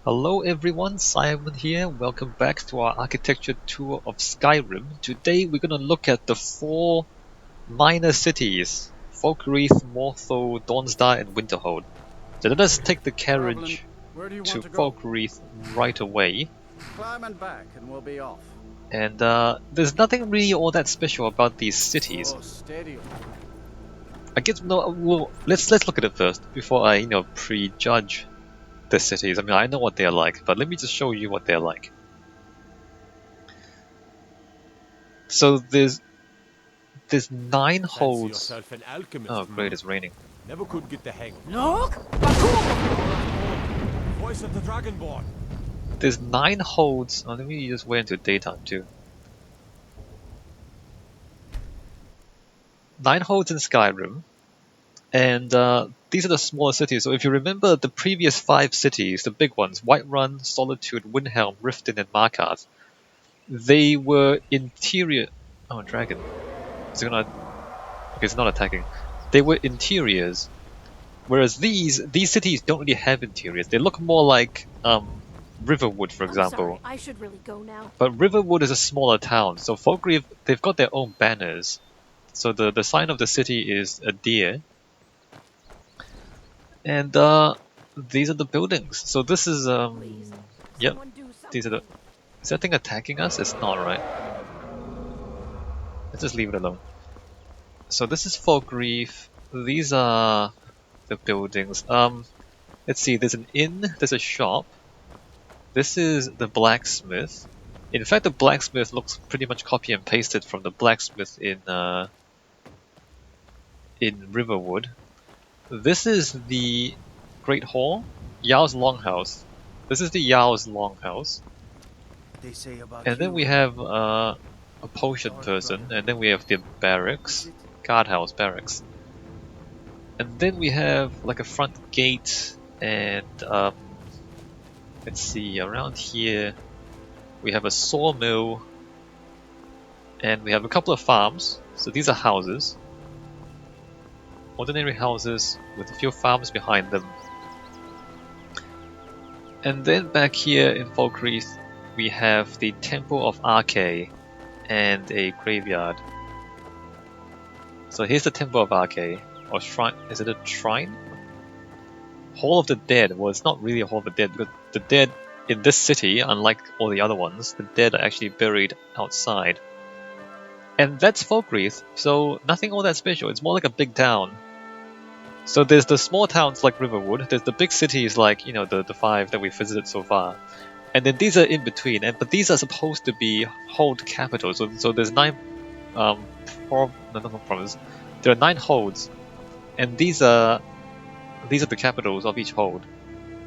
Hello everyone, Simon here. Welcome back to our architecture tour of Skyrim. Today we're going to look at the four minor cities, Falkreath, Morthal, Dawnstar and Winterhold. So let us take the Traveling, carriage where do you to want to go? Falkreath right away. Climb and back and we'll be off. And there's nothing really all that special about these cities. Oh, steady. I guess let's look at it first before I prejudge the cities. I mean, I know what they're like, but let me just show you what they're like. So there's 9 Fancy holds. yourself an alchemist. Oh great, it's raining. Never could get the hang of it. Look! Voice of the Dragonborn. There's 9 holds. Oh, let me just wait into daytime too. 9 holds in Skyrim, and these are the smaller cities. So if you remember the previous 5 cities, the big ones, Whiterun, Solitude, Windhelm, Riften, and Markarth, they were interior. Oh, dragon. Is it gonna? Okay, it's not attacking. They were interiors, whereas these cities don't really have interiors. They look more like Riverwood, for example. Sorry, I should really go now. But Riverwood is a smaller town, so Falkreath, they've got their own banners. So the sign of the city is a deer. And these are the buildings. So this is Please, yep, someone do these are the. something. Is that thing attacking us? It's not, right? Let's just leave it alone. So this is Falkreath. These are the buildings. Let's see, there's an inn, there's a shop. This is the blacksmith. In fact, the blacksmith looks pretty much copy and pasted from the blacksmith in Riverwood. This is the Great Hall, Yao's Longhouse. This is the Yao's Longhouse. They say about And then we have a potion person, and then we have the barracks, guardhouse barracks. And then we have like a front gate, and let's see, around here we have a sawmill, and we have a couple of farms. So these are houses, ordinary houses with a few farms behind them. And then back here in Falkreath we have the Temple of Arche and a graveyard. So here's the Temple of Arche, or shrine. Is it a shrine? Hall of the Dead. Well, it's not really a Hall of the Dead, because the dead in this city, unlike all the other ones, the dead are actually buried outside. And that's Falkreath, so nothing all that special. It's more like a big town. So there's the small towns like Riverwood, there's the big cities like, the 5 that we visited so far. And then these are in between, but these are supposed to be hold capitals. So there's 9 provinces. There are 9 holds, and these are the capitals of each hold.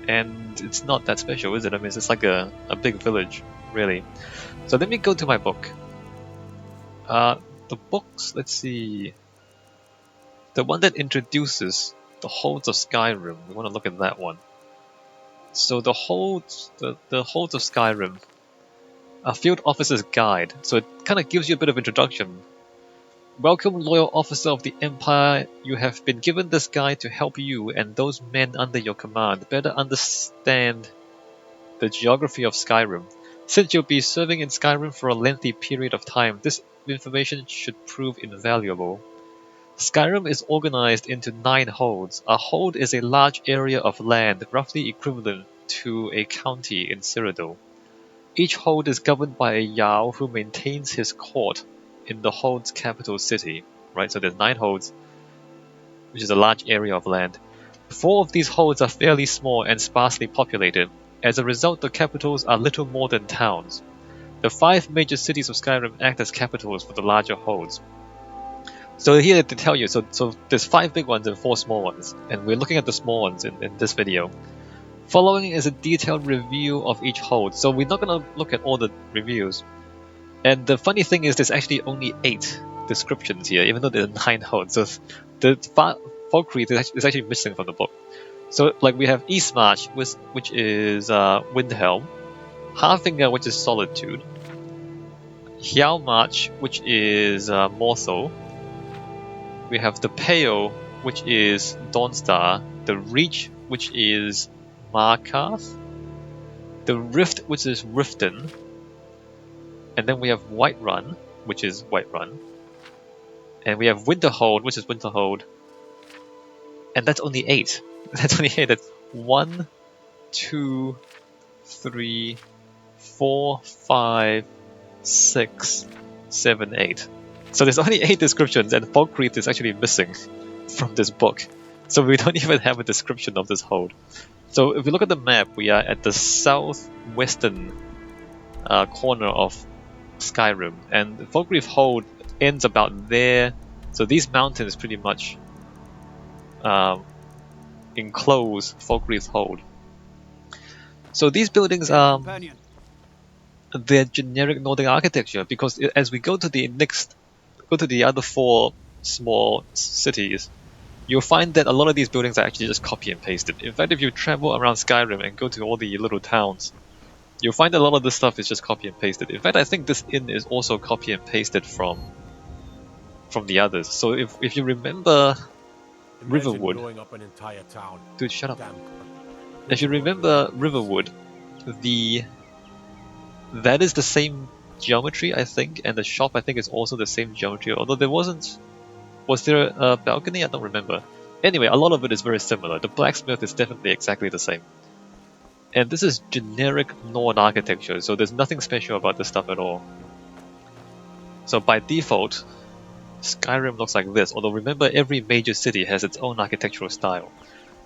And it's not that special, is it? I mean, it's like a big village, really. So let me go to my book. The books, let's see. The one that introduces the holds of Skyrim. We want to look at that one. So the holds of Skyrim, a field officer's guide. So it kind of gives you a bit of introduction. Welcome, loyal officer of the Empire. You have been given this guide to help you and those men under your command better understand the geography of Skyrim. Since you'll be serving in Skyrim for a lengthy period of time, this information should prove invaluable. Skyrim is organized into 9 holds. A hold is a large area of land roughly equivalent to a county in Cyrodiil. Each hold is governed by a Jarl who maintains his court in the hold's capital city. Right, so there's 9 holds, which is a large area of land. 4 of these holds are fairly small and sparsely populated. As a result, the capitals are little more than towns. The 5 major cities of Skyrim act as capitals for the larger holds. So here to tell you, so there's 5 big ones and 4 small ones, and we're looking at the small ones in this video. Following is a detailed review of each hold, so we're not going to look at all the reviews. And the funny thing is there's actually only 8 descriptions here, even though there's 9 holds, so the Falkreath is actually missing from the book. So like we have Eastmarch, which is Windhelm, Harfinger, which is Solitude, Hjalmarch, which is Morthal. We have the Pale, which is Dawnstar, the Reach, which is Markarth, the Rift, which is Riften, and then we have Whiterun, which is Whiterun, and we have Winterhold, which is Winterhold, and that's only 8. That's only 8. That's 1, 2, 3, 4, 5, 6, 7, 8. So there's only 8 descriptions, and Falkreath is actually missing from this book. So we don't even have a description of this hold. So if we look at the map, we are at the southwestern corner of Skyrim, and Falkreath Hold ends about there. So these mountains pretty much enclose Falkreath Hold. So these buildings are their generic Nordic architecture, because as we go to the other 4 small cities, you'll find that a lot of these buildings are actually just copy and pasted. In fact, if you travel around Skyrim and go to all the little towns, you'll find a lot of this stuff is just copy and pasted. In fact, I think this inn is also copy and pasted from the others. So if you remember Riverwood, Blowing up an entire town. dude, shut up. Damn. If you remember Riverwood, that is the same geometry, I think, and the shop, I think, is also the same geometry, although there wasn't... Was there a balcony? I don't remember. Anyway, a lot of it is very similar. The blacksmith is definitely exactly the same. And this is generic Nord architecture, so there's nothing special about this stuff at all. So by default, Skyrim looks like this, although remember, every major city has its own architectural style.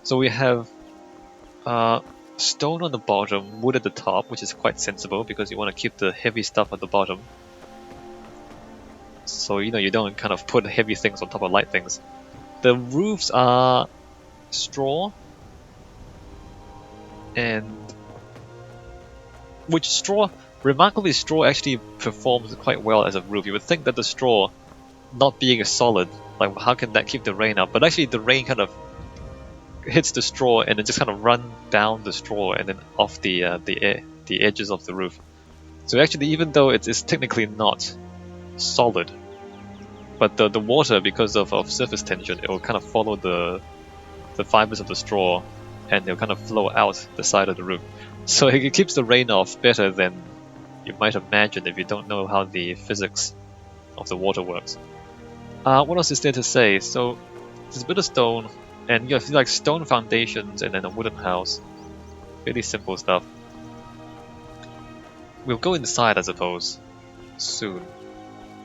So we have stone on the bottom, wood at the top, which is quite sensible because you want to keep the heavy stuff at the bottom. So you don't kind of put heavy things on top of light things. The roofs are straw, and remarkably, straw actually performs quite well as a roof. You would think that the straw, not being solid, like how can that keep the rain out? But actually the rain kind of hits the straw and then just kind of run down the straw and then off the edges of the roof. So actually, even though it's technically not solid, but the water, because of surface tension, it will kind of follow the fibers of the straw, and they'll kind of flow out the side of the roof. So it keeps the rain off better than you might imagine if you don't know how the physics of the water works. What else is there to say? So there's a bit of stone, and you have like stone foundations and then a wooden house. Really simple stuff. We'll go inside, I suppose, soon.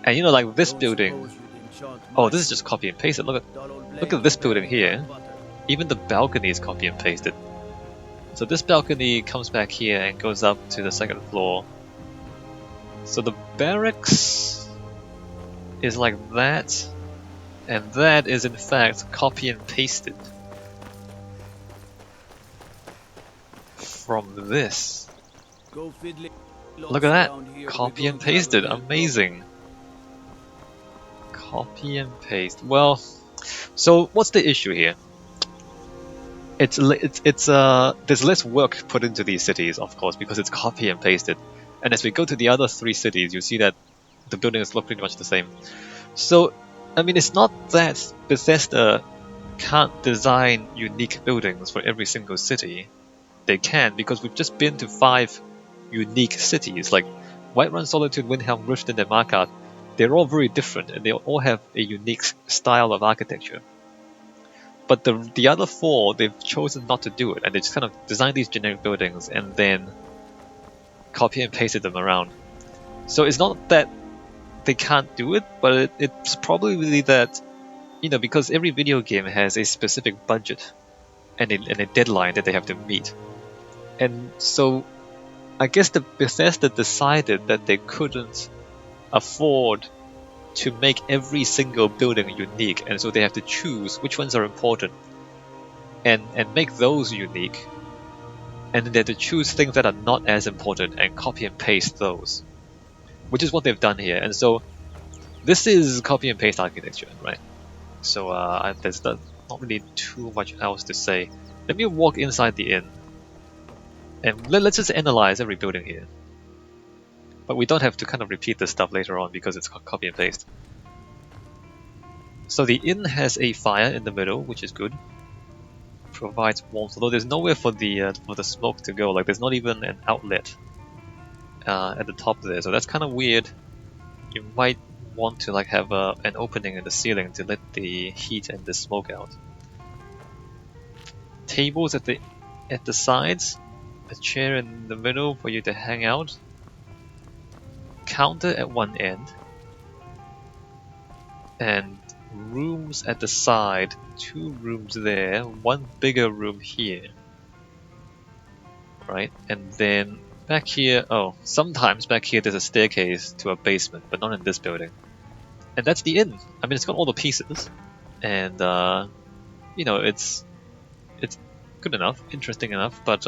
And like this building, oh, this is just copy and pasted. Look at this building here. Even the balcony is copy and pasted. So this balcony comes back here and goes up to the 2nd floor. So the barracks is like that, and that is in fact copy and pasted from this. Look at that, copy and pasted, amazing. Copy and paste. Well, so what's the issue here? There's less work put into these cities, of course, because it's copy and pasted. And as we go to the other 3 cities, you see that the buildings look pretty much the same. So, I mean, it's not that Bethesda can't design unique buildings for every single city. They can, because we've just been to 5 unique cities, like Whiterun, Solitude, Windhelm, Riften, and Markarth. They're all very different, and they all have a unique style of architecture. But the other 4, they've chosen not to do it, and they just kind of design these generic buildings and then copy and pasted them around. So it's not that they can't do it, but it's probably that, because every video game has a specific budget and a deadline that they have to meet. And so I guess the Bethesda decided that they couldn't afford to make every single building unique, and so they have to choose which ones are important and make those unique, and then they have to choose things that are not as important and copy and paste those, which is what they've done here. And so this is copy and paste architecture, right? So there's not really too much else to say. Let me walk inside the inn and let's just analyze every building here. But we don't have to kind of repeat this stuff later on because it's copy and paste. So the inn has a fire in the middle, which is good. provides warmth, although there's nowhere for the smoke to go. Like there's not even an outlet at the top there, so that's kind of weird. You might want to like have an opening in the ceiling to let the heat and the smoke out. Tables at the sides, a chair in the middle for you to hang out. Counter at one end, and rooms at the side. 2 rooms there, 1 bigger room here. Right, and then back here, oh, sometimes back here there's a staircase to a basement, but not in this building. And that's the inn. I mean, it's got all the pieces, and you know, it's good enough, interesting enough, but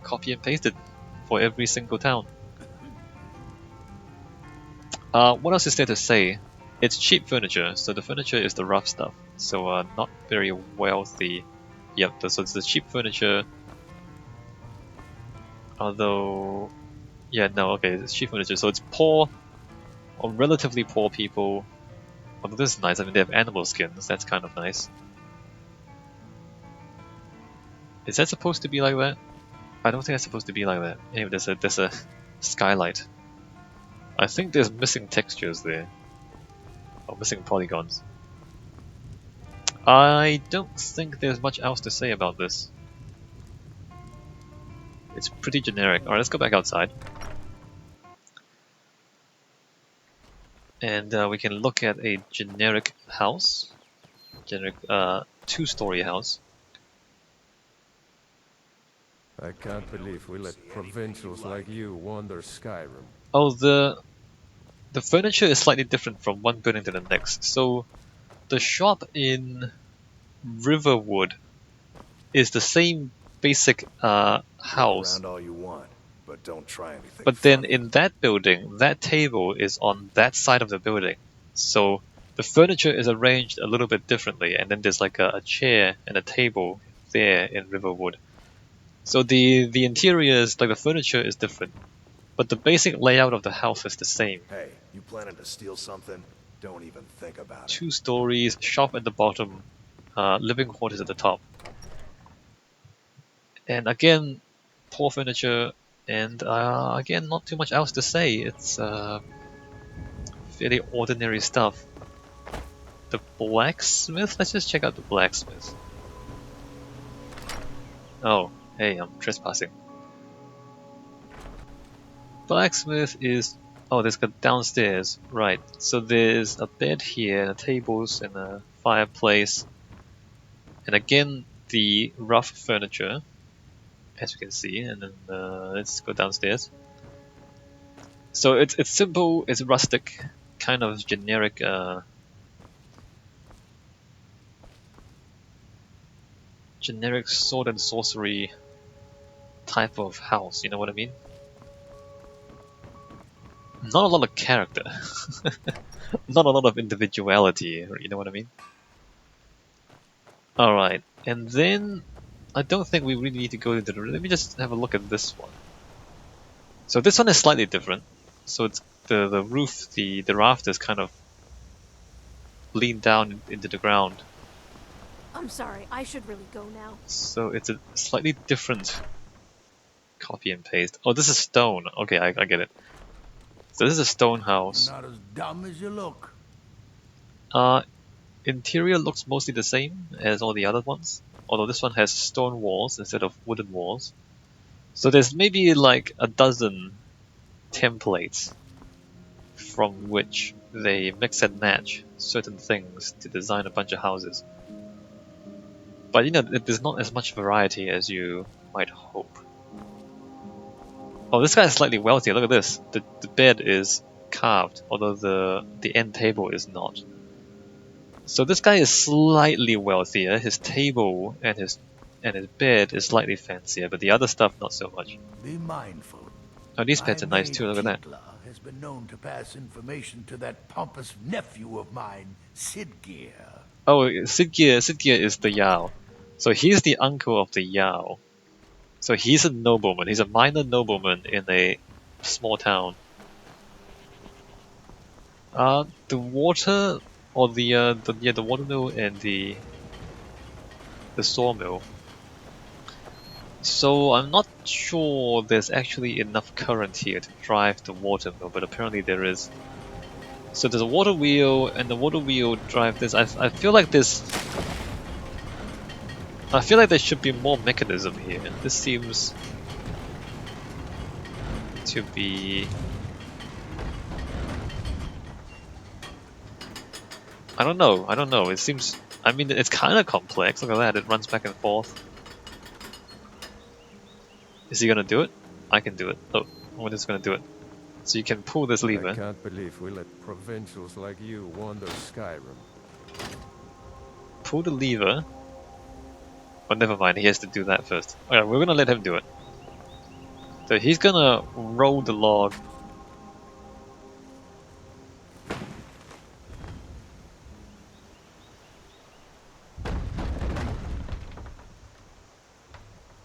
copy and paste it for every single town. What else is there to say? It's cheap furniture, so the furniture is the rough stuff, so not very wealthy. Yep, so it's the cheap furniture. Although, yeah, no, okay, it's cheap furniture, so it's poor, or relatively poor people. Although this is nice, I mean, they have animal skins, that's kind of nice. Is that supposed to be like that? I don't think it's supposed to be like that. Anyway, there's a skylight. I think there's missing textures there. Or missing polygons. I don't think there's much else to say about this. It's pretty generic. Alright, let's go back outside. And we can look at a generic house. Generic 2-story house. I can't believe we let provincials like you wander Skyrim. Oh, the furniture is slightly different from one building to the next. So the shop in Riverwood is the same basic house. Around all you want, but don't try anything. But then funny. in that building, that table is on that side of the building. So the furniture is arranged a little bit differently, and then there's like a chair and a table there in Riverwood. So the interiors, like the furniture is different, but the basic layout of the house is the same. Hey, you planning to steal something? Don't even think about it. 2 stories, shop at the bottom, living quarters at the top. And again, poor furniture, and again, not too much else to say. It's fairly ordinary stuff. The blacksmith? Let's just check out the blacksmith. Oh, hey, I'm trespassing. Blacksmith is... oh, there's got downstairs. Right, so there's a bed here, and tables, and a fireplace. And again, the rough furniture, as you can see, and then let's go downstairs. So it's simple, it's rustic, kind of generic generic sword and sorcery type of house, you know what I mean? Not a lot of character. Not a lot of individuality, you know what I mean? Alright, and then I don't think we really need to go into the... let me just have a look at this one. So this one is slightly different. So it's the roof, the rafters kind of lean down into the ground. I'm sorry, I should really go now. So it's a slightly different copy and paste. Oh, this is stone. Okay, I get it. So this is a stone house. Not as dumb as you look. Interior looks mostly the same as all the other ones, although this one has stone walls instead of wooden walls. So there's maybe like a dozen templates from which they mix and match certain things to design a bunch of houses. But you know, there's not as much variety as you might hope. Oh, this guy is slightly wealthier. Look at this. The bed is carved, although the end table is not. So this guy is slightly wealthier. His table and his bed is slightly fancier, but the other stuff not so much. Be mindful. Oh, these beds are nice too. Look at that. Tikla has been known to pass information to that pompous nephew of mine, Sidgear. Oh, Sidgear is the Jarl. So he's the uncle of the Jarl. So he's a nobleman. He's a minor nobleman in a small town. The water, or the water mill and the the sawmill. So I'm not sure there's actually enough current here to drive the water mill, but apparently there is. So there's a water wheel, and the water wheel drive this. I feel like this. I feel like there should be more mechanism here. This seems to be. I don't know. I don't know. It seems. I mean, it's kind of complex. Look at that. It runs back and forth. Is he gonna do it? I can do it. Oh, I'm just gonna do it. So you can pull this lever. I can't believe we let provincials like you wander Skyrim. Pull the lever. Oh, never mind. He has to do that first. Alright, we're gonna let him do it. So he's gonna roll the log.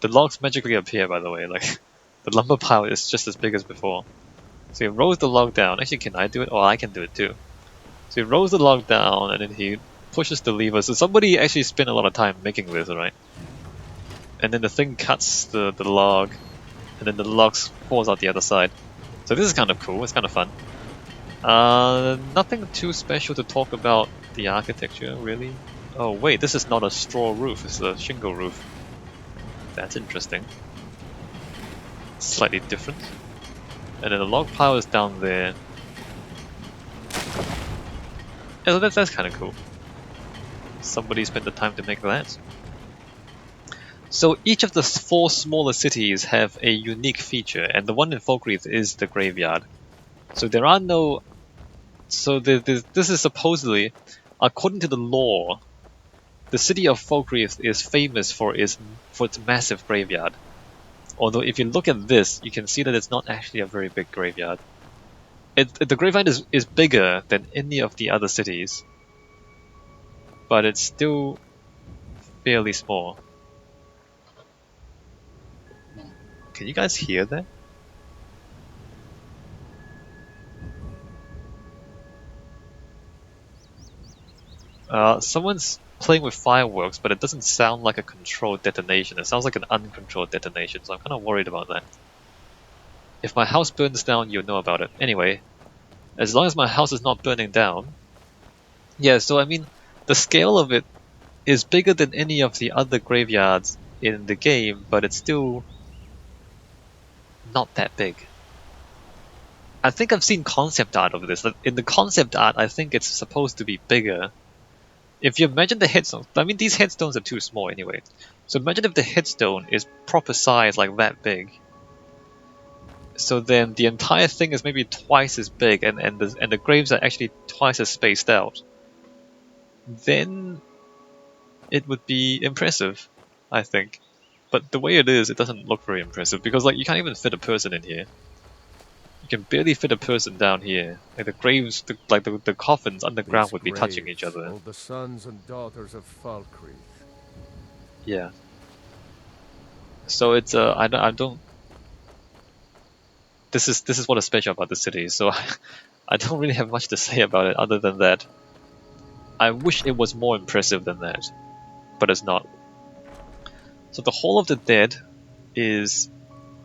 The logs magically appear, by the way. Like, the lumber pile is just as big as before. So he rolls the log down. Actually, can I do it? Oh, I can do it too. So he rolls the log down, and then he pushes the lever. So somebody actually spent a lot of time making this, right? And then the thing cuts the log, and then the log falls out the other side. So this is kind of cool. It's kind of fun. Nothing too special to talk about the architecture, really. Oh wait, this is not a straw roof. It's a shingle roof. That's interesting. Slightly different. And then the log pile is down there. Yeah, so that's kind of cool. Somebody spent the time to make that. So each of the 4 smaller cities have a unique feature, and the one in Falkreath is the graveyard. So there are no... So this is supposedly, according to the lore, the city of Falkreath is famous for its massive graveyard. Although if you look at this, you can see that it's not actually a very big graveyard. The graveyard is bigger than any of the other cities, but it's still fairly small. Can you guys hear that? Someone's playing with fireworks, but it doesn't sound like a controlled detonation. It sounds like an uncontrolled detonation, so I'm kind of worried about that. If my house burns down, you'll know about it. Anyway, as long as my house is not burning down... Yeah, so I mean, the scale of it is bigger than any of the other graveyards in the game, but it's still not that big. I think I've seen concept art of this. In the concept art, I think it's supposed to be bigger. If you imagine the headstone, I mean these headstones are too small anyway. So imagine if the headstone is proper size, like that big. So then the entire thing is maybe twice as big, and the graves are actually twice as spaced out. Then it would be impressive, I think. But the way it is, it doesn't look very impressive, because like you can't even fit a person in here. You can barely fit a person down here. Like the graves, the coffins underground would be touching each other. All the sons and daughters of Falkreath. Yeah. So it's I don't. This is what is special about the city. So I don't really have much to say about it other than that. I wish it was more impressive than that, but it's not. So the Hall of the Dead is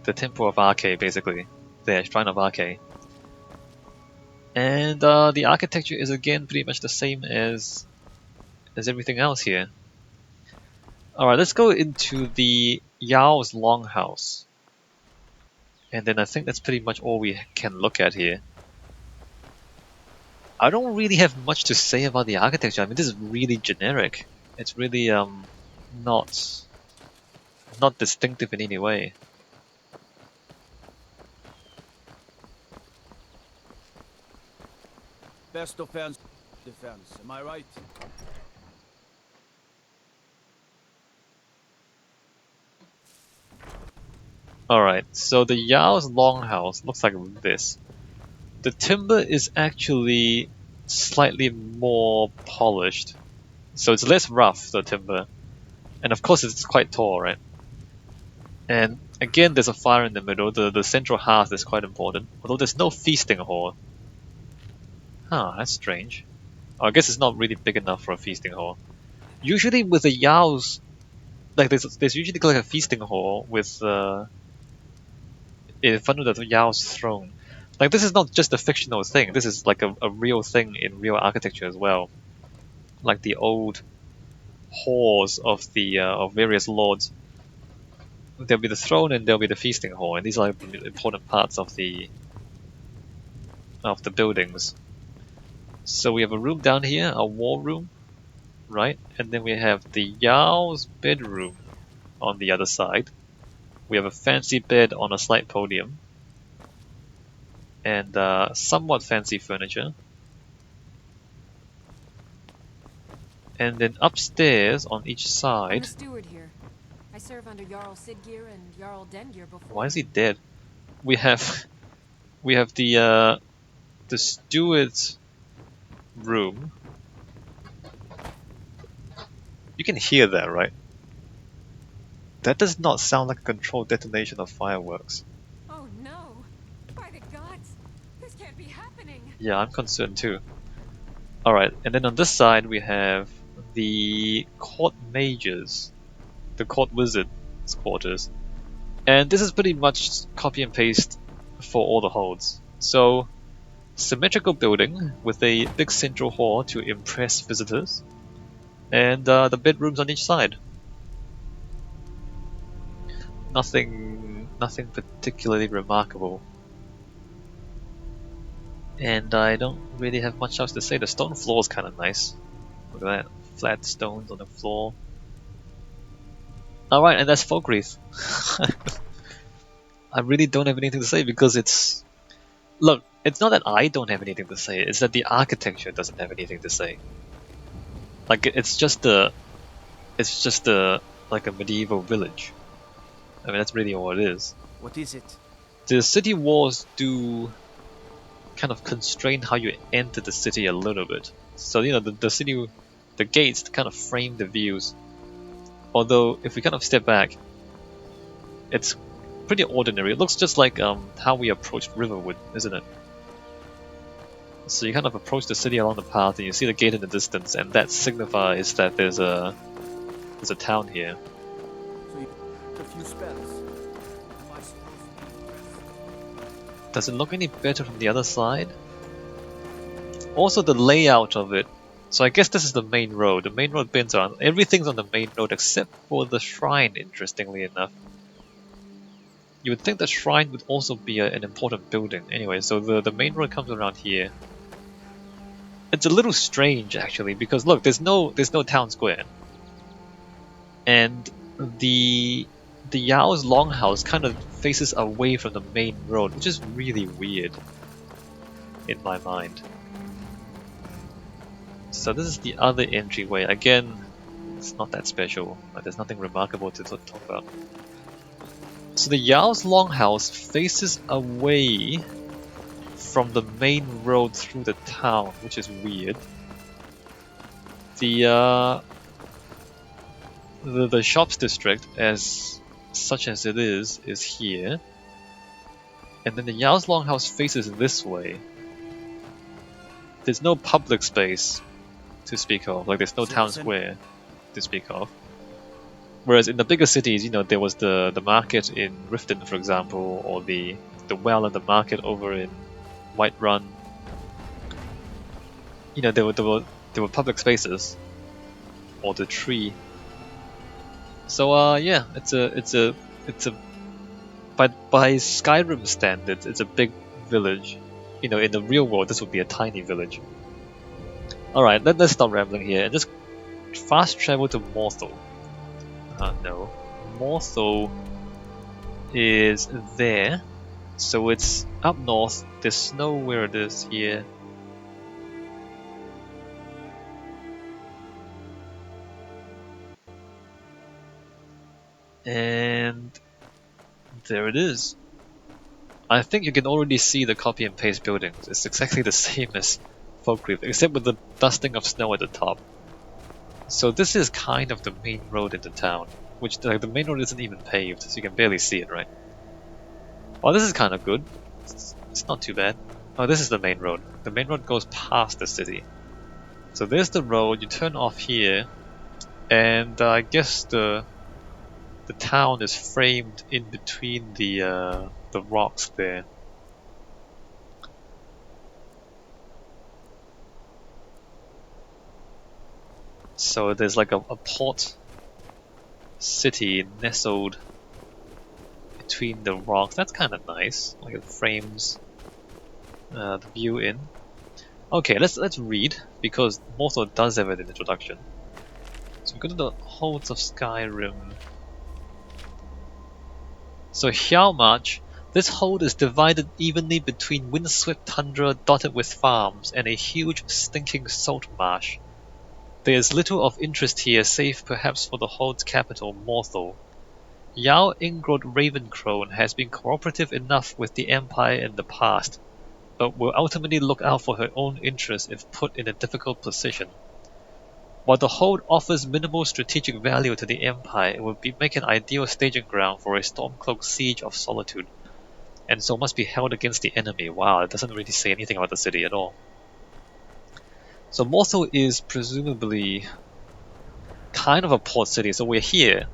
the Temple of Arche, basically. The Shrine of Arche. And the architecture is again pretty much the same as everything else here. Alright, let's go into the Jarl's Longhouse. And then I think that's pretty much all we can look at here. I don't really have much to say about the architecture. I mean, this is really generic. It's really not distinctive in any way. Best offense, defense. Am I right? Alright, so the Jarl's Longhouse looks like this. The timber is actually slightly more polished. So it's less rough, the timber. And of course it's quite tall, right? And again, there's a fire in the middle. The central hearth is quite important. Although there's no feasting hall. Huh, that's strange. Oh, I guess it's not really big enough for a feasting hall. Usually with the Jarl's like there's usually like a feasting hall with in front of the Yao's throne. Like this is not just a fictional thing. This is like a real thing in real architecture as well. Like the old halls of the of various lords. There'll be the throne and there'll be the feasting hall, and these are important parts of the buildings. So we have a room down here, a war room, right? And then we have the Yao's bedroom on the other side. We have a fancy bed on a slight podium. And somewhat fancy furniture. And then upstairs on each I'm side. a steward here. I serve under Jarl Siggeir and Jarl Dengir before. Why is he dead? We have the steward's room. You can hear that, right? That does not sound like a controlled detonation of fireworks. Oh no! By the gods, this can't be happening. Yeah, I'm concerned too. Alright, and then on this side we have the court mages, the court wizard's quarters. And this is pretty much copy and paste for all the holds. So, symmetrical building with a big central hall to impress visitors, and the bedrooms on each side. Nothing particularly remarkable. And I don't really have much else to say. The stone floor is kind of nice. Look at that, flat stones on the floor. Alright, and that's Falkreath. I really don't have anything to say because it's... Look, it's not that I don't have anything to say, it's that the architecture doesn't have anything to say. Like, it's just a like a medieval village. I mean, that's really all it is. What is it? The city walls do kind of constrain how you enter the city a little bit. So, you know, the city, the gates kind of frame the views. Although, if we kind of step back, it's pretty ordinary. It looks just like how we approached Riverwood, isn't it? So you kind of approach the city along the path, and you see the gate in the distance, and that signifies that there's a town here. So you a few spells. Am I supposed to be impressed? Does it look any better from the other side? Also, the layout of it. So I guess this is the main road. The main road bends around. Everything's on the main road except for the shrine, interestingly enough. You would think the shrine would also be an important building. Anyway, so the main road comes around here. It's a little strange actually, because look, there's no town square. And the Yao's longhouse kind of faces away from the main road, which is really weird in my mind. So this is the other entryway. Again, it's not that special. There's nothing remarkable to talk about. So the Yao's longhouse faces away from the main road through the town, which is weird. The shops district, as such as it is here. And then the Yao's longhouse faces this way. There's no public space to speak of, like there's no town square to speak of. Whereas in the bigger cities, you know, there was the market in Riften, for example, or the well and the market over in Whiterun. You know, there were public spaces, or the tree. So yeah, it's a by Skyrim standards, it's a big village. You know, in the real world, this would be a tiny village. Alright, let's stop rambling here and just fast travel to Morthal. No. Morthal is there. So it's up north. There's snow where it is here. And there it is. I think you can already see the copy and paste buildings. It's exactly the same as Falkreath, except with the dusting of snow at the top. So this is kind of the main road into town, which like the main road isn't even paved, so you can barely see it, right? Oh, this is kind of good. It's not too bad. Oh, this is the main road. The main road goes past the city. So there's the road, you turn off here, and I guess the the town is framed in between the rocks there. So there's like a port city nestled between the rocks. That's kind of nice. Like it frames the view in. Okay, let's read because Morthal does have an introduction. So we go to the Holds of Skyrim. So Hjalmarch, this hold is divided evenly between windswept tundra dotted with farms and a huge stinking salt marsh. There is little of interest here save perhaps for the hold's capital, Morthal. Jarl Ingrod Ravencrone has been cooperative enough with the Empire in the past, but will ultimately look out for her own interests if put in a difficult position. While the hold offers minimal strategic value to the Empire, it would make an ideal staging ground for a Stormcloak siege of Solitude, and so must be held against the enemy. Wow, it doesn't really say anything about the city at all. So Morthal is presumably kind of a port city, so we're here,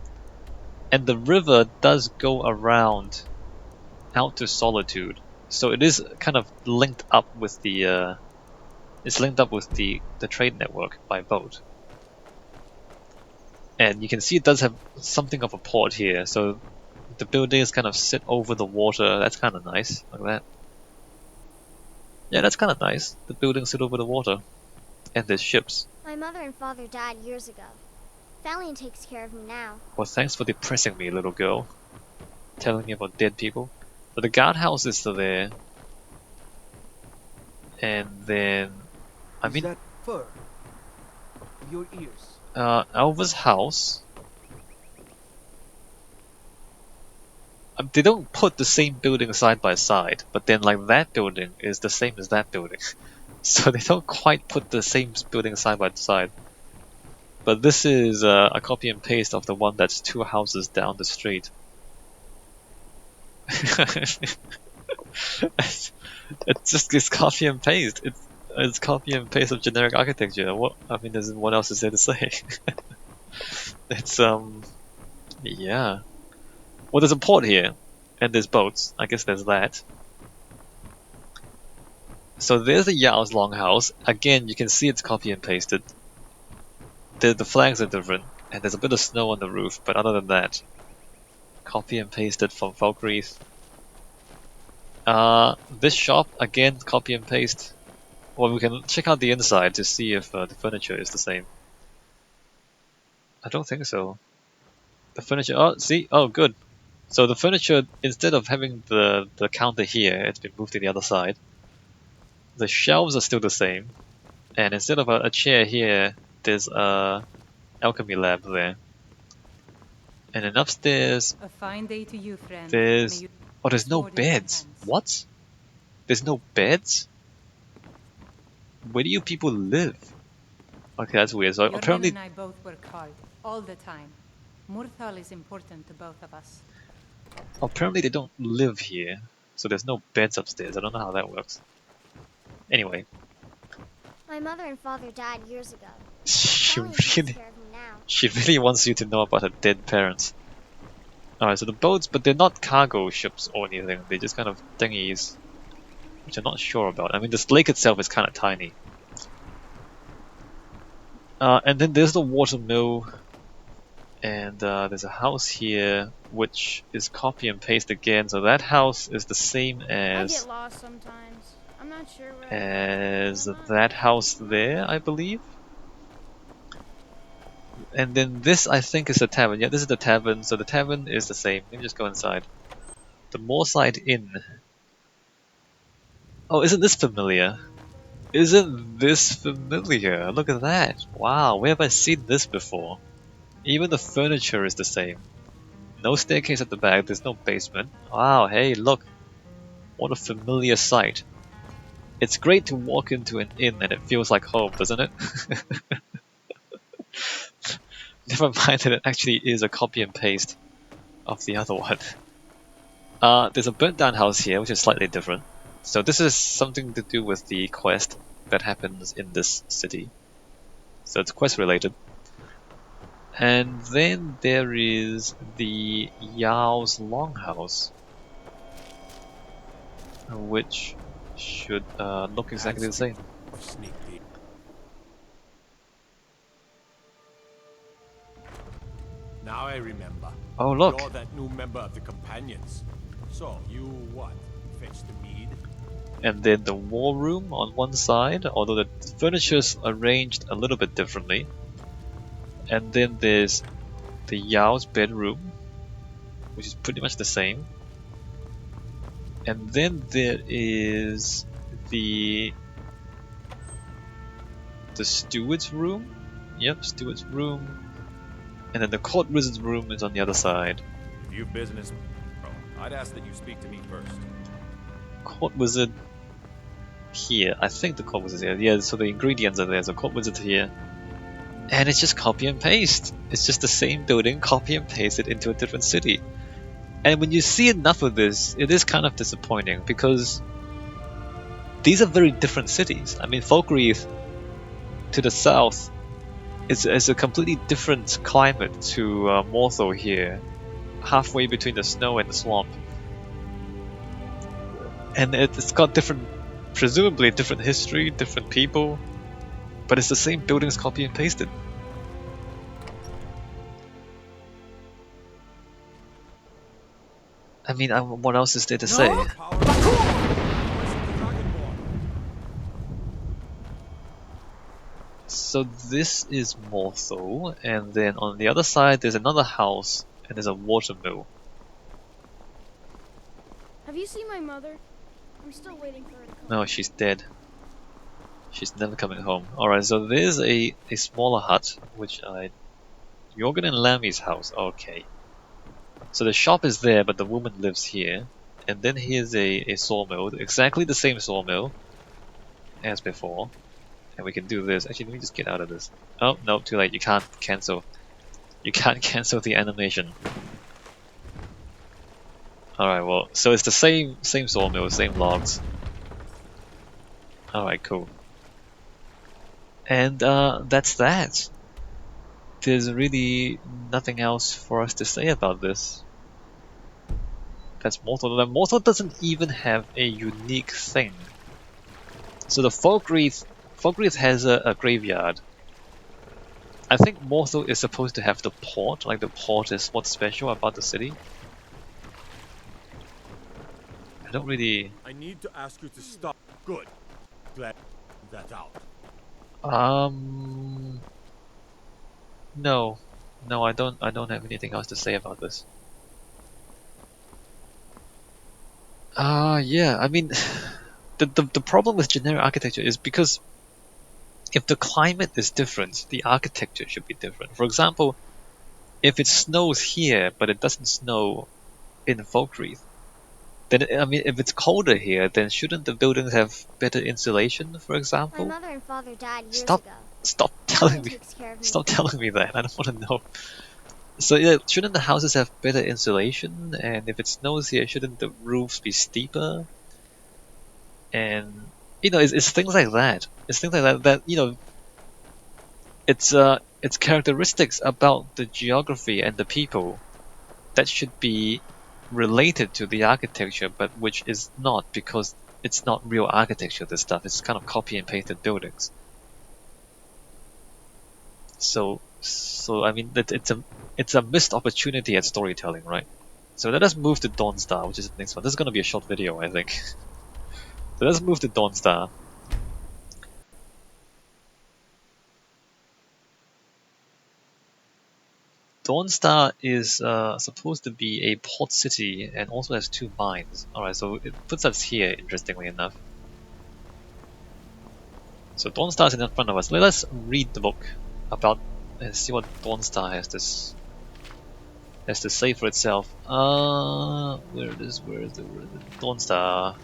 and the river does go around out to Solitude, so it is kind of linked up with the trade network by boat. And you can see it does have something of a port here, so the buildings kind of sit over the water. That's kind of nice, like that. Yeah, that's kind of nice. The buildings sit over the water. And there's ships. My mother and father died years ago. Valiant takes care of me now. Well, thanks for depressing me, little girl. Telling me about dead people. But the guardhouse is still there. And then... I mean... Is that fur? Your ears. Alva's house. They don't put the same building side by side, but then like that building is the same as that building. So they don't quite put the same building side by side. But this is a copy and paste of the one that's 2 houses down the street. It's copy and paste. It's copy and paste of generic architecture. What else is there to say? It's yeah. Well, there's a port here, and there's boats. I guess there's that. So there's the Jarl's Longhouse. Again, you can see it's copy and pasted. The flags are different, and there's a bit of snow on the roof, but other than that, copy and pasted from Falkreath. This shop, again, copy and paste. Well, we can check out the inside to see if the furniture is the same. I don't think so. The furniture, oh, see? Oh, good. So the furniture, instead of having the counter here, it's been moved to the other side. The shelves are still the same, and instead of a chair here, there's a alchemy lab there. And then upstairs, A fine day to you, friend. there's... May you Oh, there's no sword in your beds. hands. What? There's no beds? Where do you people live? Okay, that's weird. So Your men apparently... and I both work hard, all the time. Morthal is important to both of us. Apparently they don't live here, so there's no beds upstairs. I don't know how that works. Anyway, My mother and father died years ago. she Valiant takes really, care of me now. she really wants you to know about her dead parents. Alright, so the boats, but they're not cargo ships or anything. They're just kind of dinghies, which I'm not sure about. I mean, this lake itself is kind of tiny. And then there's the water mill, and there's a house here, which is copy and paste again. So that house is the same I as get lost sometimes. I'm not sure where as that house there, I believe. And then this, I think, is the tavern. Yeah, this is the tavern, so the tavern is the same. Let me just go inside. The Moorside Inn. Oh, isn't this familiar? Isn't this familiar? Look at that. Wow, where have I seen this before? Even the furniture is the same. No staircase at the back, there's no basement. Wow, hey, look. What a familiar sight. It's great to walk into an inn and it feels like home, doesn't it? Never mind that it actually is a copy and paste of the other one. There's a burnt down house here, which is slightly different. So this is something to do with the quest that happens in this city. So it's quest related. And then there is the Yao's Longhouse, which should look exactly the same. Sneak peek. Now I remember. Oh look! You're that new member of the Companions. So, you what? Fetch the mead? And then the war room on one side, although the furniture's arranged a little bit differently. And then there's the Yao's bedroom, which is pretty much the same. And then there is the steward's room. Yep, steward's room. And then the court wizard's room is on the other side. If you've business, I'd ask that you speak to me first. Court wizard here. I think the court wizard's here. Yeah, so the ingredients are there. So court wizard here. And it's just copy and paste. It's just the same building, copy and paste it into a different city. And when you see enough of this, it is kind of disappointing because these are very different cities. I mean, Falkreath to the south is a completely different climate to Morthal here, halfway between the snow and the swamp. And it's got different, presumably different history, different people, but it's the same buildings copy and pasted. I mean, what else is there to say? So this is Morthal, and then on the other side there's another house, and there's a water mill. Have you seen my mother? I'm still waiting for her to come. No, she's dead. She's never coming home. Alright, so there's a smaller hut, which Jorgen and Lammy's house, okay. So the shop is there, but the woman lives here. And then here's a sawmill, exactly the same sawmill as before. And we can do this. Actually, let me just get out of this. Oh, no, too late. You can't cancel. You can't cancel the animation. Alright, well, so it's the same sawmill, same logs. Alright, cool. And that's that. There's really nothing else for us to say about this. That's Morthal. And Morthal doesn't even have a unique thing. So the Falkreath has a graveyard. I think Morthal is supposed to have the port, like the port is what's special about the city. I don't really... I need to ask you to stop. Good. Glad that out. No. No, I don't have anything else to say about this. Yeah, I mean, the problem with generic architecture is because if the climate is different, the architecture should be different. For example, if it snows here, but it doesn't snow in Falkreath, then, I mean, if it's colder here, then shouldn't the buildings have better insulation, for example? My mother and father died years Stop. ago. Stop telling me. Takes care of me. Stop telling me that. I don't want to know. So yeah, shouldn't the houses have better insulation? And if it snows here, shouldn't the roofs be steeper? And you know, it's things like that. It's things like that you know. It's characteristics about the geography and the people that should be related to the architecture, but which is not, because it's not real architecture. This stuff, it's kind of copy and pasted buildings. So I mean, it's a missed opportunity at storytelling, right? So let us move to Dawnstar, which is the next one. This is going to be a short video, I think. So let's move to Dawnstar. Dawnstar is supposed to be a port city and also has 2 mines. Alright, so it puts us here, interestingly enough. So Dawnstar is in front of us. Let us read the book about and see what Dawnstar has to say for itself. Where is the Dawnstar?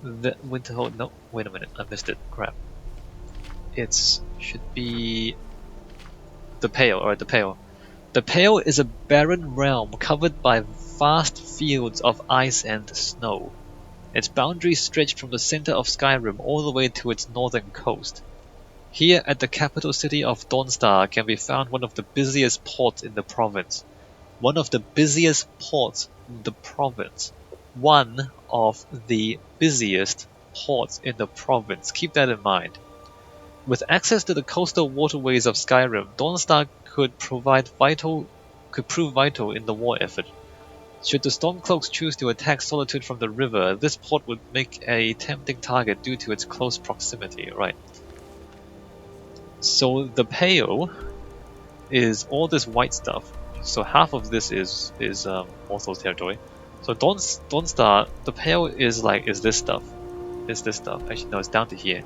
The Winterhold. No, wait a minute, I missed it. Crap. It should be the Pale. Alright, the Pale. The Pale is a barren realm covered by vast fields of ice and snow. Its boundaries stretch from the center of Skyrim all the way to its northern coast. Here at the capital city of Dawnstar can be found one of the busiest ports in the province. One of the busiest ports in the province. One of the busiest ports in the province. Keep that in mind. With access to the coastal waterways of Skyrim, Dawnstar could prove vital in the war effort. Should the Stormcloaks choose to attack Solitude from the river, this port would make a tempting target due to its close proximity. Right. So the Pale is all this white stuff. So half of this is Morthal's territory. So Dawnstar, the Pale is this stuff. Is this stuff. Actually no, it's down to here.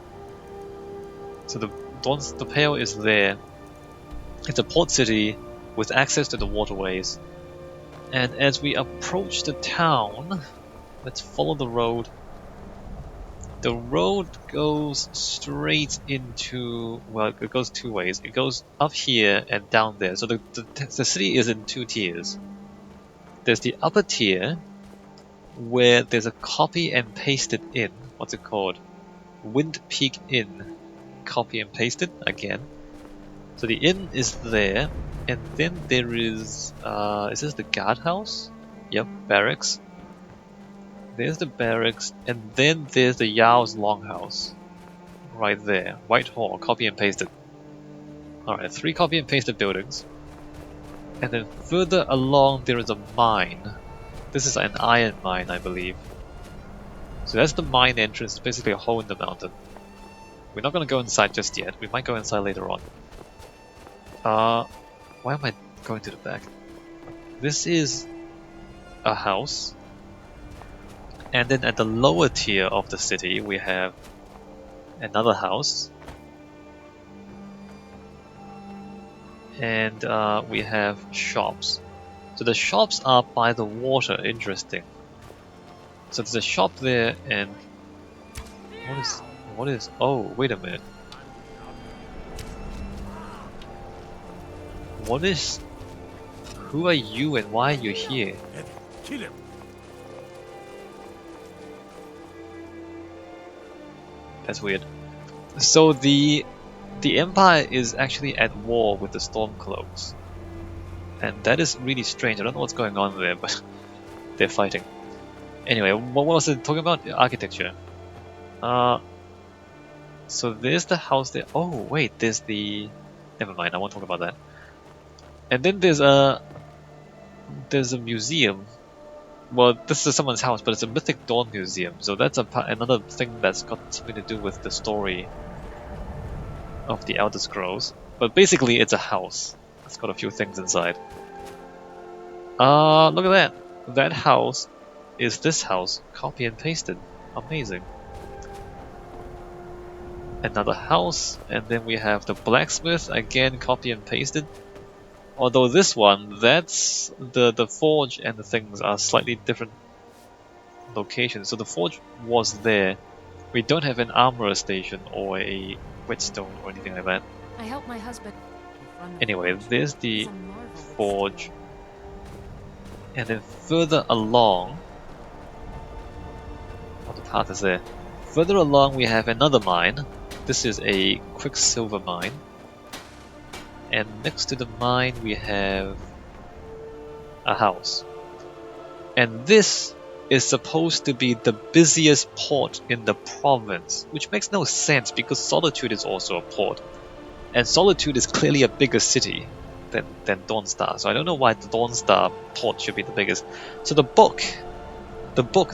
So the Pale is there. It's a port city with access to the waterways. And as we approach the town, let's follow the road. The road goes straight into, well, it goes two ways. It goes up here and down there. So the city is in two tiers. There's the upper tier, where there's a copy and pasted inn. What's it called? Wind Peak Inn. Copy and pasted again. So the inn is there, and then there is this the guardhouse? Yep, barracks. There's the barracks, and then there's the Jarl's Longhouse. Right there. Whitehall, copy and pasted. Alright, 3 copy and pasted buildings. And then further along there is a mine. This is an iron mine, I believe. So that's the mine entrance, basically a hole in the mountain. We're not gonna go inside just yet, we might go inside later on. Why am I going to the back? This is a house. And then at the lower tier of the city we have another house. And we have shops. So the shops are by the water, interesting. So there's a shop there and... What is... Oh, wait a minute. What is... Who are you and why are you here? Kill him. That's weird. So the Empire is actually at war with the Stormcloaks. And that is really strange. I don't know what's going on there, but they're fighting. Anyway, what was it talking about? Architecture. So there's the house there. Oh wait, there's the... Never mind, I won't talk about that. And then there's a museum. Well, this is someone's house, but it's a Mythic Dawn museum. So that's another thing that's got something to do with the story of the Elder Scrolls. But basically, it's a house. It's got a few things inside. Look at that. That house is this house, copy and pasted. Amazing. Another house, and then we have the blacksmith, again copy and pasted. Although this one, that's the forge and the things are slightly different locations. So the forge was there. We don't have an armorer station or a whetstone or anything like that. I helped my husband. Anyway, there's the forge. And then further along... Oh, the path is there. Further along we have another mine. This is a quicksilver mine. And next to the mine we have a house. And this is supposed to be the busiest port in the province, which makes no sense because Solitude is also a port. And Solitude is clearly a bigger city than Dawnstar, so I don't know why the Dawnstar port should be the biggest. So the book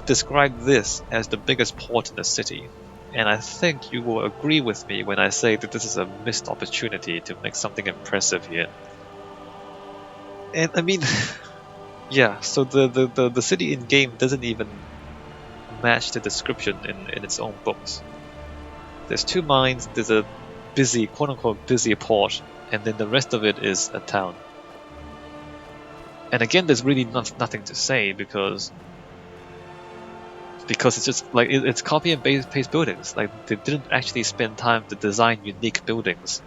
described this as the biggest port in the city. And I think you will agree with me when I say that this is a missed opportunity to make something impressive here. And I mean, yeah, so the city in game doesn't even match the description in its own books. There's 2 mines, there's a busy, quote-unquote busy port, and then the rest of it is a town. And again, there's really nothing to say because it's just like it's copy and paste buildings. Like they didn't actually spend time to design unique buildings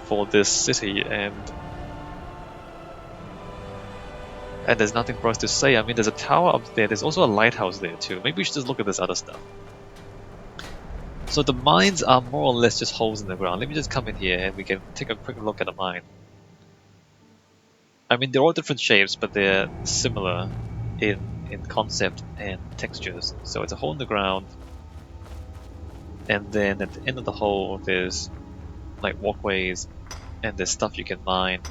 for this city, and there's nothing for us to say. I mean, there's a tower up there. There's also a lighthouse there too. Maybe we should just look at this other stuff. So the mines are more or less just holes in the ground. Let me just come in here and we can take a quick look at a mine. I mean, they're all different shapes, but they're similar in concept and textures. So it's a hole in the ground, and then at the end of the hole there's like walkways, and there's stuff you can mine.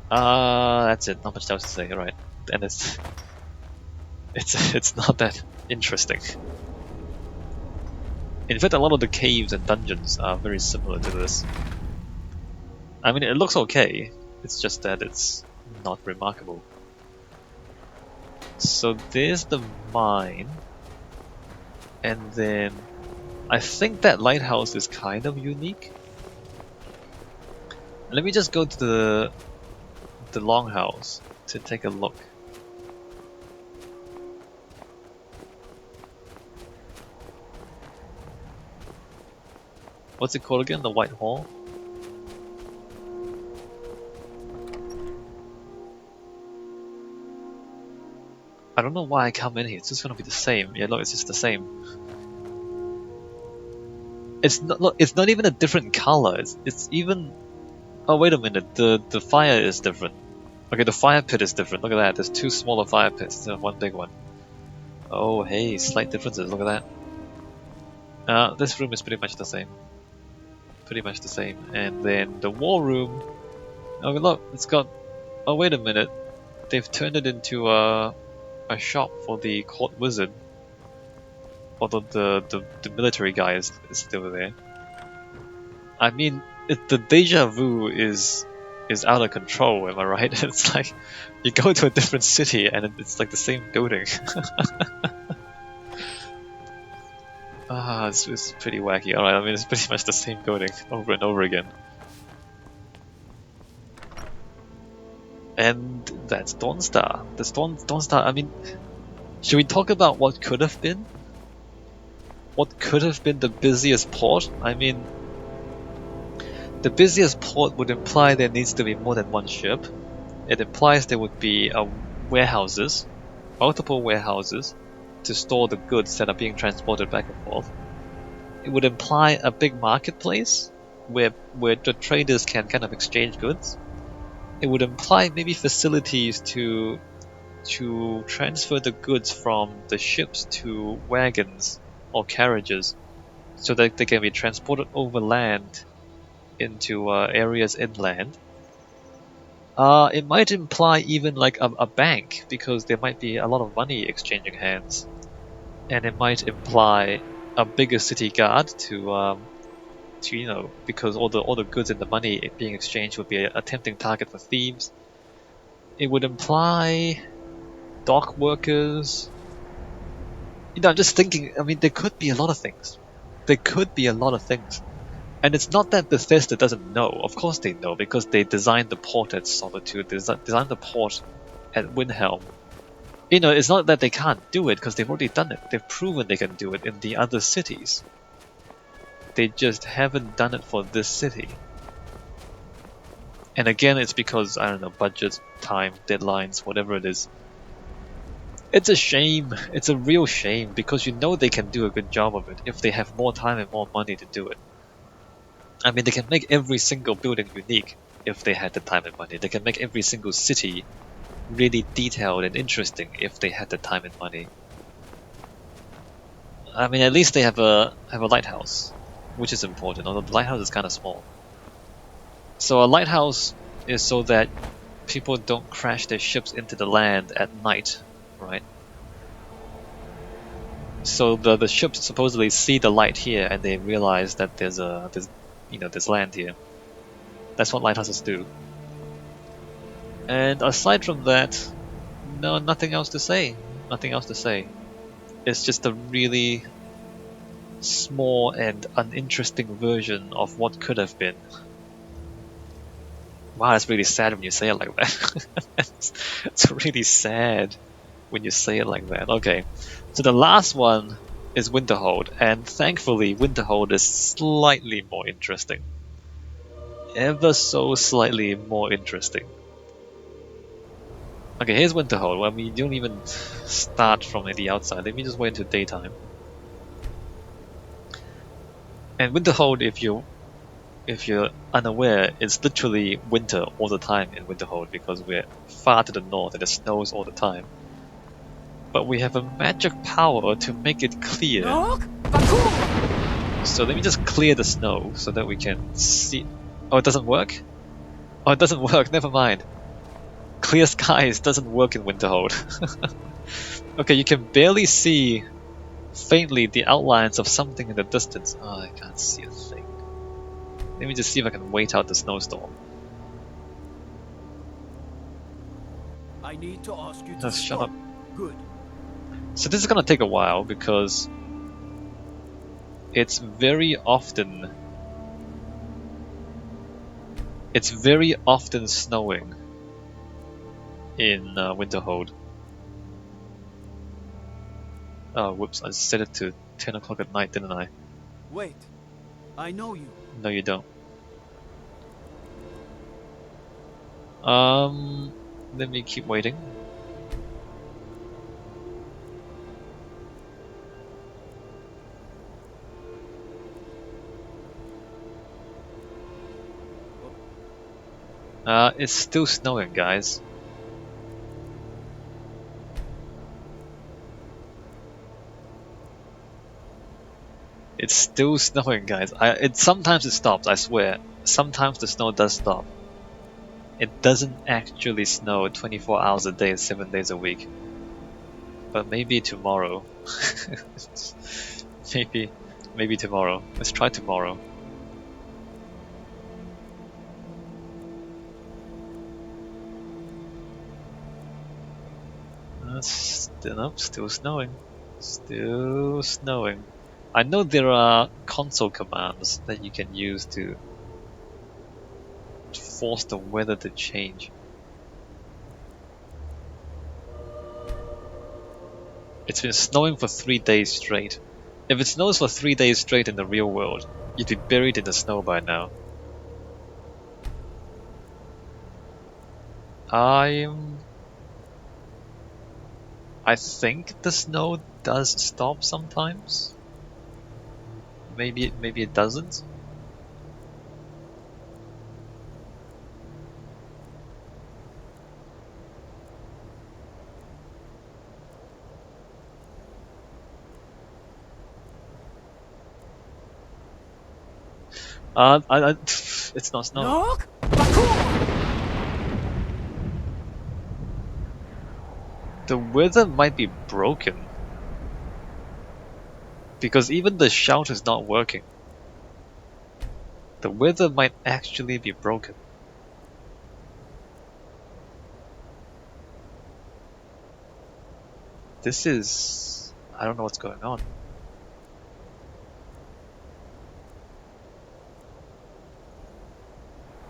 That's it. Not much else to say. Right, and it's not that interesting. In fact, a lot of the caves and dungeons are very similar to this. I mean, it looks okay. It's just that it's not remarkable. So there's the mine, and then I think that lighthouse is kind of unique. Let me just go to the longhouse to take a look. What's it called again? The White Hall? I don't know why I come in here. It's just gonna be the same. Yeah, look, it's just the same. It's not. Look, it's not even a different color. It's even. Oh wait a minute. The fire is different. Okay, the fire pit is different. Look at that. There's two smaller fire pits instead of one big one. Oh hey, slight differences. Look at that. This room is pretty much the same. Pretty much the same. And then the war room. Oh look, it's got. Oh wait a minute. They've turned it into a shop for the court wizard. Although the military guy is still there. I mean, the deja vu is out of control. Am I right? It's like you go to a different city and it's like the same building. It's pretty wacky. Alright, I mean it's pretty much the same building over and over again. And that's Dawnstar. That's Dawnstar. I mean, should we talk about what could have been? What could have been the busiest port? I mean, the busiest port would imply there needs to be more than one ship. It implies there would be warehouses, multiple warehouses, to store the goods that are being transported back and forth. It would imply a big marketplace where the traders can kind of exchange goods. It would imply maybe facilities to transfer the goods from the ships to wagons or carriages so that they can be transported over land into areas inland. It might imply even like a bank, because there might be a lot of money exchanging hands, and it might imply a bigger city guard to you know, because all the goods and the money being exchanged would be a tempting target for thieves. It would imply dock workers. You know, I'm just thinking. I mean, there could be a lot of things. There could be a lot of things. And it's not that Bethesda doesn't know. Of course they know, because they designed the port at Solitude, they designed the port at Windhelm. You know, it's not that they can't do it, because they've already done it. They've proven they can do it in the other cities. They just haven't done it for this city. And again, it's because, I don't know, budgets, time, deadlines, whatever it is. It's a shame. It's a real shame, because you know they can do a good job of it if they have more time and more money to do it. I mean, they can make every single building unique if they had the time and money. They can make every single city really detailed and interesting if they had the time and money. I mean, at least they have a lighthouse, which is important, although the lighthouse is kind of small. So a lighthouse is so that people don't crash their ships into the land at night, right? So the ships supposedly see the light here and they realize that there's land here. That's what lighthouses do. And aside from that, no, nothing else to say. Nothing else to say. It's just a really small and uninteresting version of what could have been. Wow, that's really sad when you say it like that. it's really sad when you say it like that. Okay, so the last one is Winterhold, and thankfully Winterhold is slightly more interesting. Ever so slightly more interesting. Okay, here's Winterhold. Well, we don't even start from the outside. Let me just wait until daytime. And Winterhold, if you're unaware, it's literally winter all the time in Winterhold because we're far to the north and it snows all the time. But we have a magic power to make it clear. So let me just clear the snow so that we can see. Oh, it doesn't work? Oh, it doesn't work, never mind. Clear skies doesn't work in Winterhold. Okay, you can barely see faintly the outlines of something in the distance. Oh, I can't see a thing. Let me just see if I can wait out the snowstorm. I need to ask you to Just shut stop. up. Good. So this is gonna take a while because it's very often snowing in Winterhold. Oh, whoops! I set it to 10 o'clock at night, didn't I? Wait. I know you. No, you don't. Let me keep waiting. It's still snowing, guys. It's still snowing, guys. Sometimes it stops, I swear. Sometimes the snow does stop. It doesn't actually snow 24 hours a day, 7 days a week. But maybe tomorrow. maybe tomorrow. Let's try tomorrow. Still snowing. Still snowing. I know there are console commands that you can use to force the weather to change. It's been snowing for 3 days straight. If it snows for 3 days straight in the real world, you'd be buried in the snow by now. I think the snow does stop sometimes. Maybe it doesn't. It's not snowing. The weather might be broken. Because even the shout is not working. The weather might actually be broken. This is... I don't know what's going on.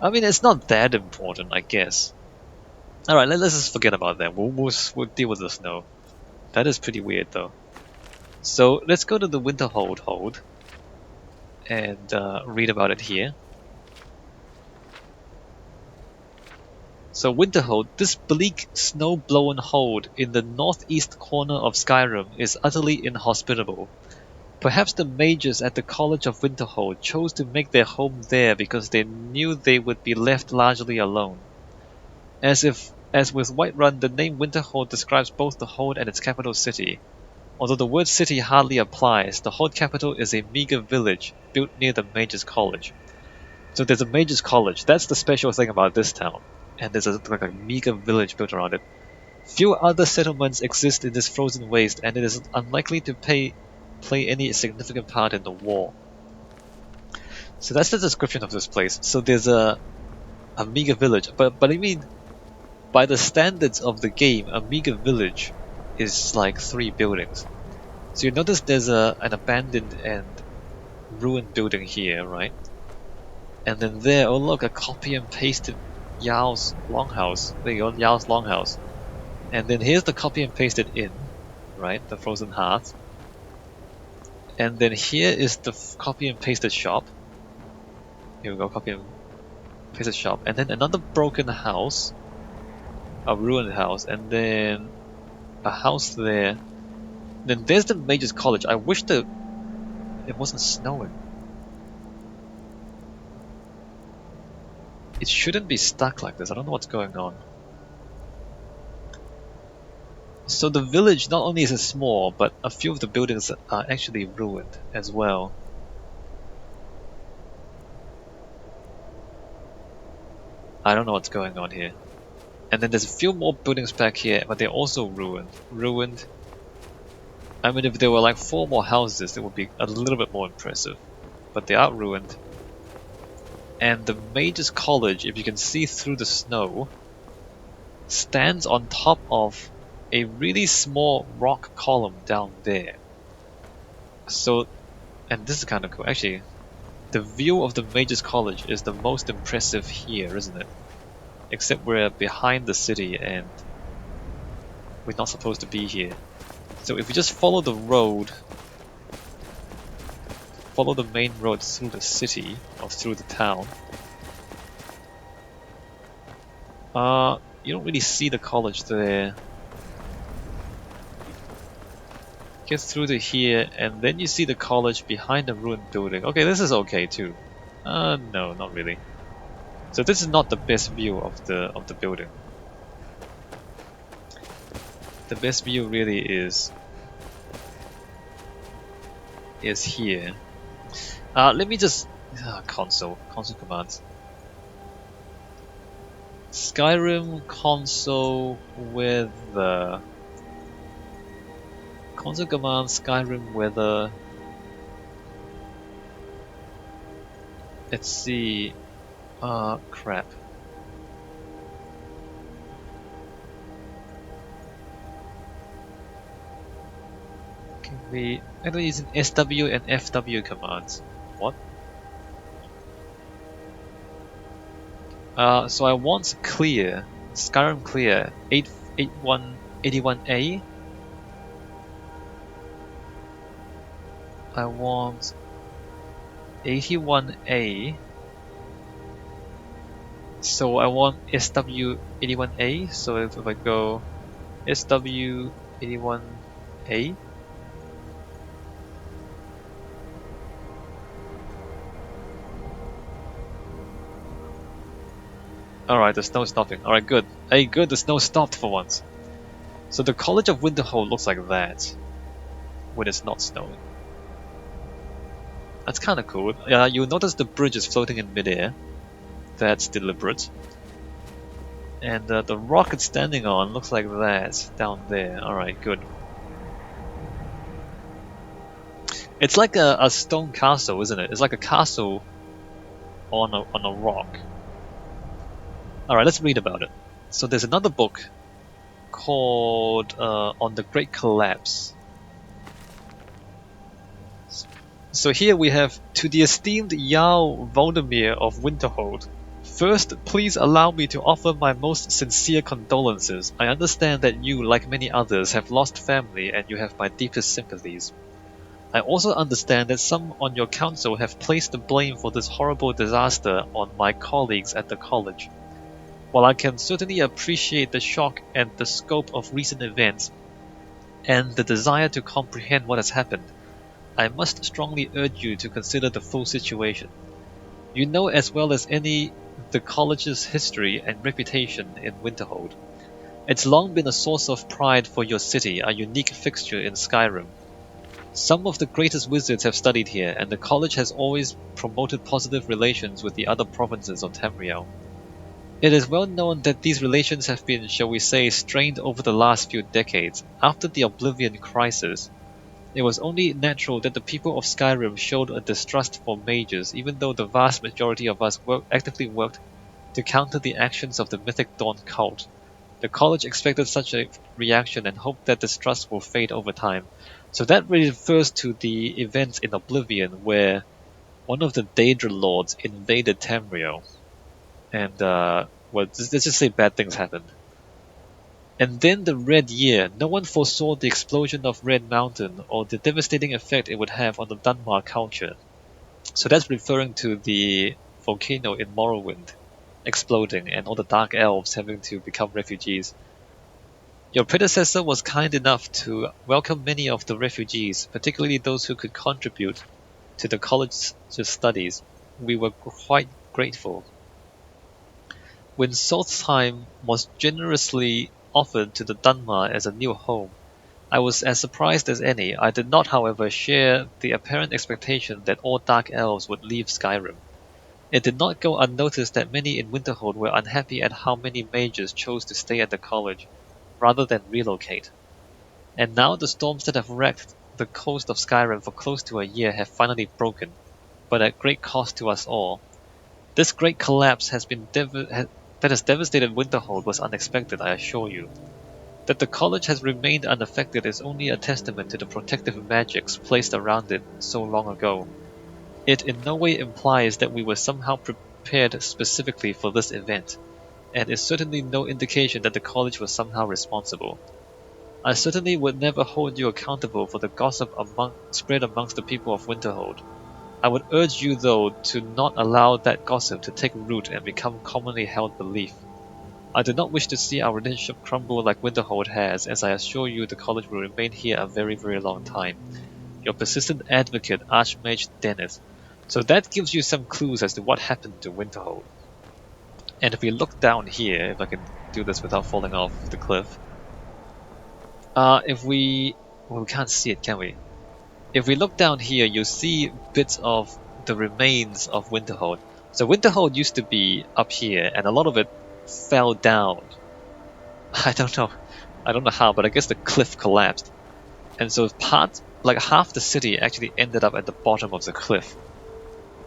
I mean, it's not that important, I guess. Alright, let's just forget about that. We'll deal with the snow. That is pretty weird, though. So, let's go to the Winterhold hold and read about it here. So, Winterhold, this bleak, snow-blown hold in the northeast corner of Skyrim is utterly inhospitable. Perhaps the mages at the College of Winterhold chose to make their home there because they knew they would be left largely alone. As with Whiterun, the name Winterhold describes both the hold and its capital city. Although the word city hardly applies, the hold capital is a meager village built near the mages' college. So there's a mages' college, that's the special thing about this town. And there's like a meager village built around it. Few other settlements exist in this frozen waste, and it is unlikely to play any significant part in the war. So that's the description of this place. So there's a meager village, but I mean, by the standards of the game, a meager village is like 3 buildings. So you notice there's an abandoned and ruined building here, right? And then there, oh look, a copy and pasted Yao's longhouse. There you go, Yao's longhouse. And then here's the copy and pasted inn, right? The frozen hearth. And then here is the copy and pasted shop. Here we go, copy and pasted shop. And then another broken house, a ruined house, and then a house there. Then there's the mages' college. I wish it wasn't snowing. it shouldn't be stuck like this. I don't know what's going on. So the village not only is it small, but a few of the buildings are actually ruined as well. I don't know what's going on here. And then there's a few more buildings back here, but they're also ruined. Ruined. I mean, if there were like 4 more houses, it would be a little bit more impressive. But they are ruined. And the Mage's College, if you can see through the snow, stands on top of a really small rock column down there. So, and this is kind of cool. Actually, the view of the Mage's College is the most impressive here, isn't it? Except we're behind the city and we're not supposed to be here. So if we just follow the road, follow the main road through the city, or through the town, you don't really see the college there. Get through to here, and then you see the college behind the ruined building. Okay, this is okay too. No, not really. So this is not the best view of the building. The best view really is here. Let me just console commands. Skyrim console weather. Console commands Skyrim weather. Let's see. Crap. Can we... I'm using SW and FW commands. What? So I want clear, Skyrim clear, 81A. I want 81A. So I want SW81A. So if I go SW81A. Alright, the snow is stopping. Alright, good. Hey, good, the snow stopped for once. So the College of Winterhold looks like that when it's not snowing. That's kind of cool. You'll notice the bridge is floating in midair. That's deliberate. And the rock it's standing on looks like that down there. Alright, good. It's like a stone castle, isn't it? It's like a castle on a rock. Alright, let's read about it. So there's another book called On the Great Collapse. So here we have, to the esteemed Jarl Valdemir of Winterhold. First, please allow me to offer my most sincere condolences. I understand that you, like many others, have lost family and you have my deepest sympathies. I also understand that some on your council have placed the blame for this horrible disaster on my colleagues at the college. While I can certainly appreciate the shock and the scope of recent events, and the desire to comprehend what has happened, I must strongly urge you to consider the full situation. You know as well as any the college's history and reputation in Winterhold. It's long been a source of pride for your city, a unique fixture in Skyrim. Some of the greatest wizards have studied here, and the college has always promoted positive relations with the other provinces of Tamriel. It is well known that these relations have been, shall we say, strained over the last few decades. After the Oblivion Crisis, it was only natural that the people of Skyrim showed a distrust for mages, even though the vast majority of us actively worked to counter the actions of the Mythic Dawn cult. The college expected such a reaction and hoped that distrust will fade over time. So that refers to the events in Oblivion where one of the Daedra Lords invaded Tamriel. And, well, let's just say bad things happened. And then the Red Year. No one foresaw the explosion of Red Mountain or the devastating effect it would have on the Dunmar culture. So that's referring to the volcano in Morrowind exploding and all the Dark Elves having to become refugees. Your predecessor was kind enough to welcome many of the refugees, particularly those who could contribute to the college's studies. We were quite grateful. when Solstheim was generously offered to the Dunmer as a new home, I was as surprised as any. I did not, however, share the apparent expectation that all Dark Elves would leave Skyrim. It did not go unnoticed that many in Winterhold were unhappy at how many mages chose to stay at the college, rather than relocate. And now the storms that have wrecked the coast of Skyrim for close to a year have finally broken, but at great cost to us all. This great collapse that has devastated Winterhold was unexpected, I assure you. That the college has remained unaffected is only a testament to the protective magics placed around it so long ago. It in no way implies that we were somehow prepared specifically for this event, and is certainly no indication that the college was somehow responsible. I certainly would never hold you accountable for the gossip spread amongst the people of Winterhold. I would urge you, though, to not allow that gossip to take root and become commonly held belief. I do not wish to see our relationship crumble like Winterhold has, as I assure you the college will remain here a very, very long time. Your persistent advocate, Archmage Dennis. So that gives you some clues as to what happened to Winterhold. And if we look down here, if I can do this without falling off the cliff. Well, we can't see it, can we? If we look down here, you'll see bits of the remains of Winterhold. So Winterhold used to be up here, and a lot of it fell down. I don't know how, but I guess the cliff collapsed. And so half the city actually ended up at the bottom of the cliff.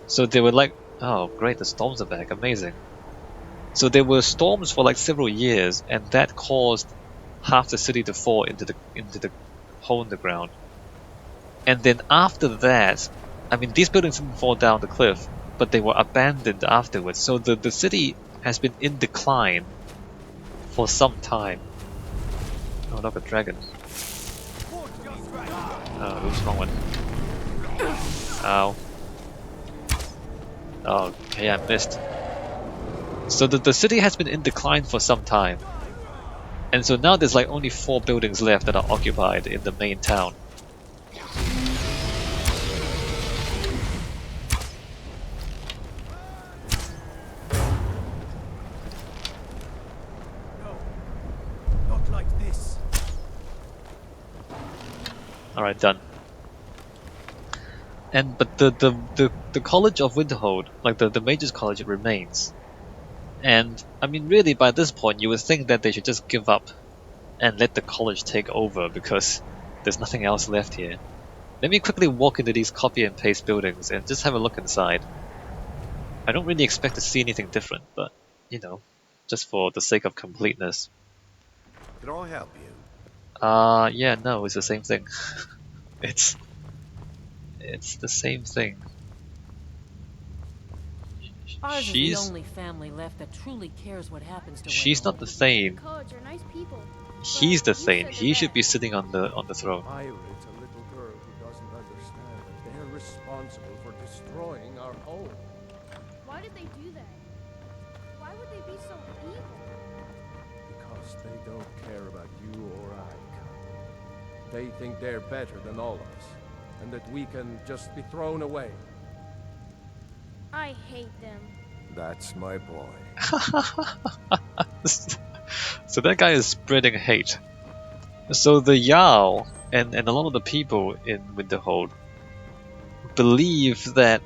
So they were like, oh great, the storms are back, amazing. So there were storms for like several years, and that caused half the city to fall into the hole in the ground. And then after that, I mean, these buildings didn't fall down the cliff, but they were abandoned afterwards. So the city has been in decline for some time. Oh, look, a dragon. Oh, oops, wrong one. Ow. Oh, okay, I missed. So the city has been in decline for some time. And so now there's like only 4 buildings left that are occupied in the main town. Not like this. Alright, done. But the College of Winterhold, like the Mage's College, it remains. And I mean, really, by this point, you would think that they should just give up and let the college take over because there's nothing else left here. Let me quickly walk into these copy and paste buildings and just have a look inside. I don't really expect to see anything different, but you know, just for the sake of completeness. Can I help you? Yeah, no, it's the same thing. it's the same thing. Ours is the only family left that truly cares what happens to She's not the The Thane. college are nice people. He's the but you Thane. said He they're should bad. be sitting on the throne. Irit's a little girl who doesn't understand that they're responsible for destroying our home. Why did they do that? Why would they be so evil? Because they don't care about you or I. They think they're better than all of us, and that we can just be thrown away. I hate them. That's my boy. So that guy is spreading hate. So the Jarl and a lot of the people in Winterhold believe that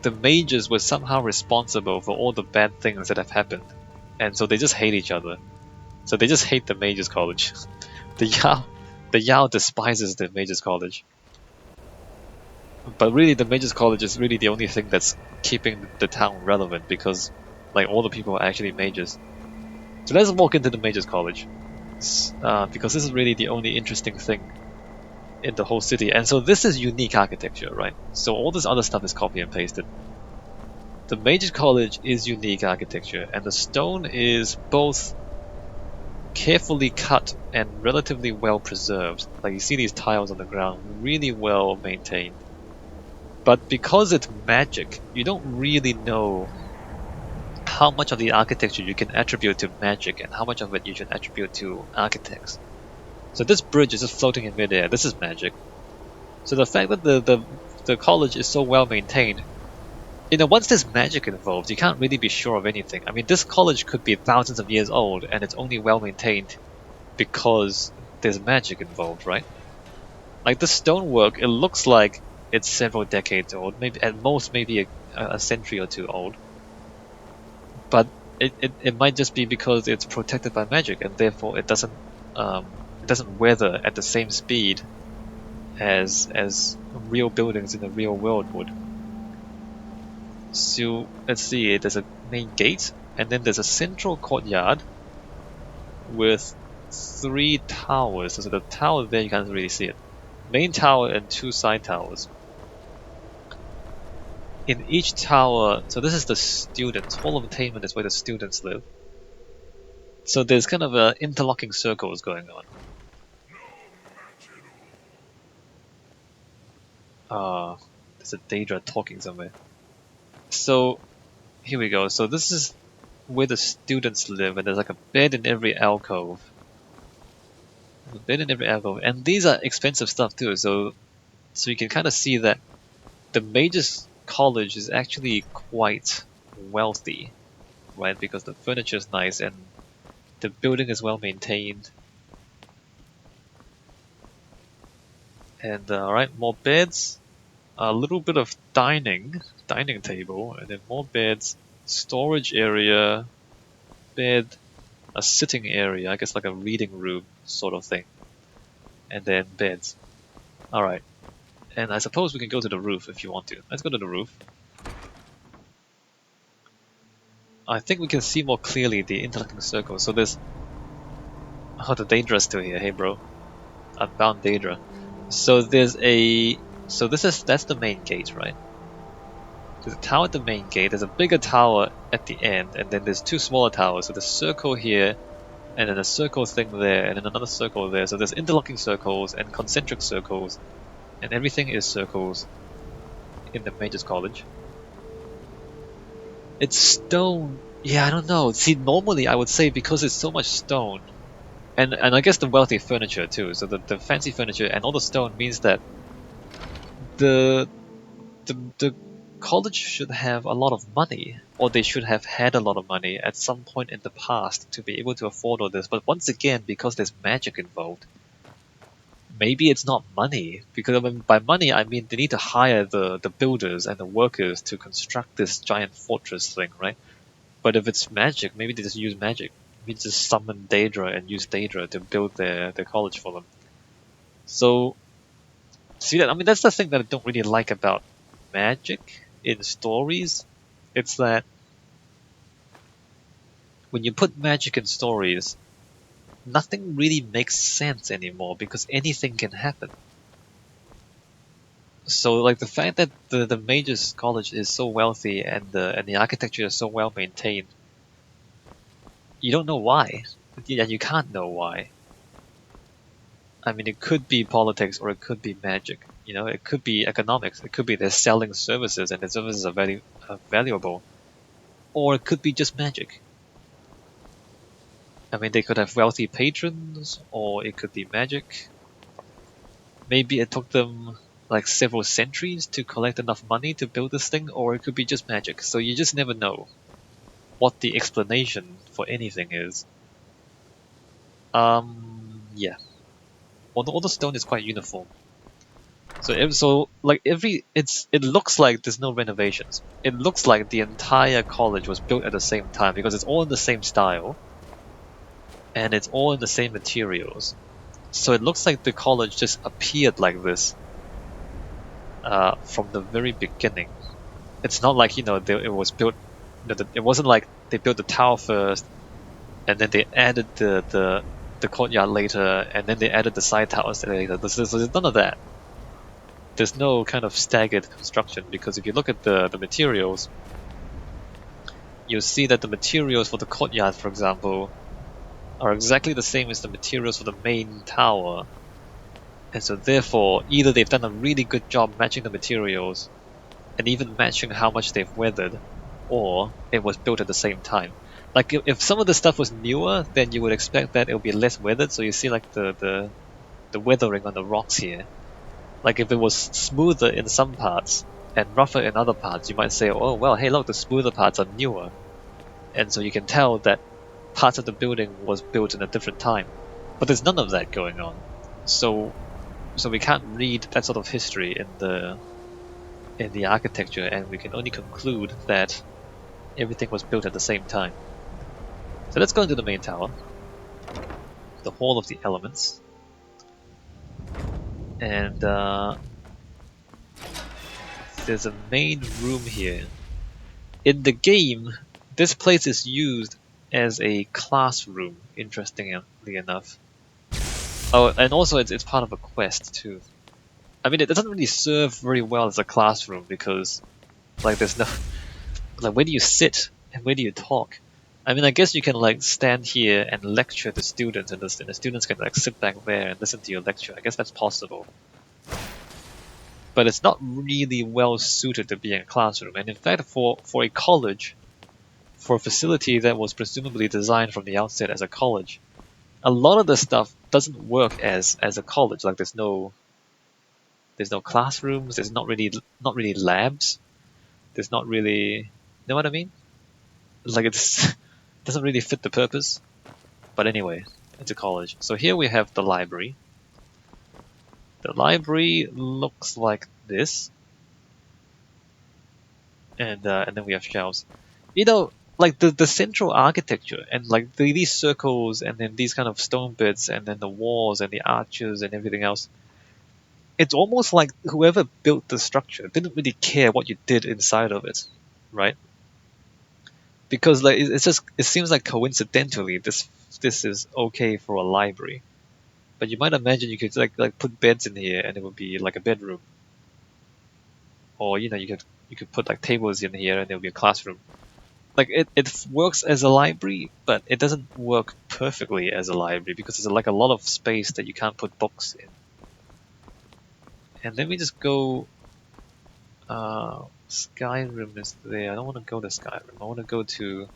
the mages were somehow responsible for all the bad things that have happened. And so they just hate each other. So they just hate the Mages College. The Jarl despises the Mages College. But really, the Mages College is really the only thing that's keeping the town relevant because, like, all the people are actually mages. So let's walk into the Mages College, because this is really the only interesting thing in the whole city. And so this is unique architecture, right? So all this other stuff is copy and pasted. The Mages College is unique architecture, and the stone is both carefully cut and relatively well preserved. Like, you see these tiles on the ground, really well maintained. But because it's magic, you don't really know how much of the architecture you can attribute to magic and how much of it you should attribute to architects. So this bridge is just floating in midair. This is magic. So the fact that the college is so well maintained you know, once there's magic involved, you can't really be sure of anything. I mean, this college could be thousands of years old, and it's only well maintained because there's magic involved, right? Like the stonework, it looks like it's several decades old, maybe at most maybe a century or two old. But it might just be because it's protected by magic, and therefore it doesn't weather at the same speed as real buildings in the real world would. So let's see, there's a main gate, and then there's a central courtyard with 3 towers. So the tower there, you can't really see it. Main tower and 2 side towers. In each tower, so this is the students. Hall of Attainment is where the students live. So there's kind of interlocking circles going on. There's a Daedra talking somewhere. So here we go. So this is where the students live, and there's like a bed in every alcove. A bed in every alcove, and these are expensive stuff too. So you can kind of see that the Mage's College is actually quite wealthy, right? Because the furniture is nice and the building is well maintained. And alright, more beds, a little bit of dining table, and then more beds, storage area, bed, a sitting area, I guess like a reading room sort of thing, and then beds. Alright, and I suppose we can go to the roof if you want to. Let's go to the roof. I think we can see more clearly the interlocking circles. So there's... Oh, the Daedra's still here. Hey bro. Unbound Daedra. So there's a... So that's the main gate, right? There's a tower at the main gate, there's a bigger tower at the end, and then there's 2 smaller towers. So there's a circle here, and then a circle thing there, and then another circle there. So there's interlocking circles and concentric circles, and everything is circles in the Mage's College. It's stone. Yeah, I don't know. See, normally I would say because it's so much stone, and I guess the wealthy furniture too, so the fancy furniture and all the stone means that the college should have a lot of money, or they should have had a lot of money at some point in the past to be able to afford all this. But once again, because there's magic involved, maybe it's not money. Because I mean, by money I mean they need to hire the builders and the workers to construct this giant fortress thing, right? But if it's magic, maybe they just use magic. Maybe just summon Daedra and use Daedra to build their college for them. So, see that? I mean, that's the thing that I don't really like about magic in stories. It's that when you put magic in stories, nothing really makes sense anymore because anything can happen. So like the fact that the Mage's College is so wealthy and the architecture is so well maintained, you don't know why. And you can't know why. I mean, it could be politics or it could be magic. You know, it could be economics. It could be they're selling services and the services are valuable. Or it could be just magic. I mean, they could have wealthy patrons, or it could be magic. Maybe it took them like several centuries to collect enough money to build this thing, or it could be just magic. So you just never know what the explanation for anything is. Yeah. All the stone is quite uniform. So like it looks like there's no renovations. It looks like the entire college was built at the same time because it's all in the same style, and it's all in the same materials. So it looks like the college just appeared like this from the very beginning. It's not like, you know, it was built. It wasn't like they built the tower first, and then they added the courtyard later, and then they added the side towers later. There's none of that. There's no kind of staggered construction, because if you look at the materials, you'll see that the materials for the courtyard, for example, are exactly the same as the materials for the main tower. And so therefore, either they've done a really good job matching the materials, and even matching how much they've weathered, or it was built at the same time. Like if some of the stuff was newer, then you would expect that it would be less weathered, so you see like the weathering on the rocks here. Like if it was smoother in some parts, and rougher in other parts. You might say, oh well, hey look, the smoother parts are newer, and so you can tell that parts of the building was built in a different time. But there's none of that going on, so we can't read that sort of history in the architecture, and we can only conclude that everything was built at the same time. So let's go into the main tower, the Hall of the Elements, and there's a main room here. In the game, this place is used as a classroom, interestingly enough. Oh, and also it's part of a quest too. I mean, it doesn't really serve very well as a classroom because, like, there's no, like, where do you sit and where do you talk? I mean, I guess you can like stand here and lecture the students, and the students can like sit back there and listen to your lecture. I guess that's possible. But it's not really well suited to be in a classroom. And in fact, for a college, for a facility that was presumably designed from the outset as a college, a lot of the stuff doesn't work as a college. Like there's no classrooms, there's not really labs, there's not really, you know what I mean? Like it's doesn't really fit the purpose. But anyway, it's a college. So here we have the library. The library looks like this, and then we have shelves. You know, like the central architecture and like these circles and then these kind of stone bits and then the walls and the arches and everything else. It's almost like whoever built the structure didn't really care what you did inside of it, right? Because like it seems like coincidentally this is okay for a library. But you might imagine you could like put beds in here and it would be like a bedroom. Or you know, you could put like tables in here and it would be a classroom. Like it works as a library, but it doesn't work perfectly as a library because there's like a lot of space that you can't put books in. And let me just go. Skyrim is there. I don't want to go to Skyrim. I want to go to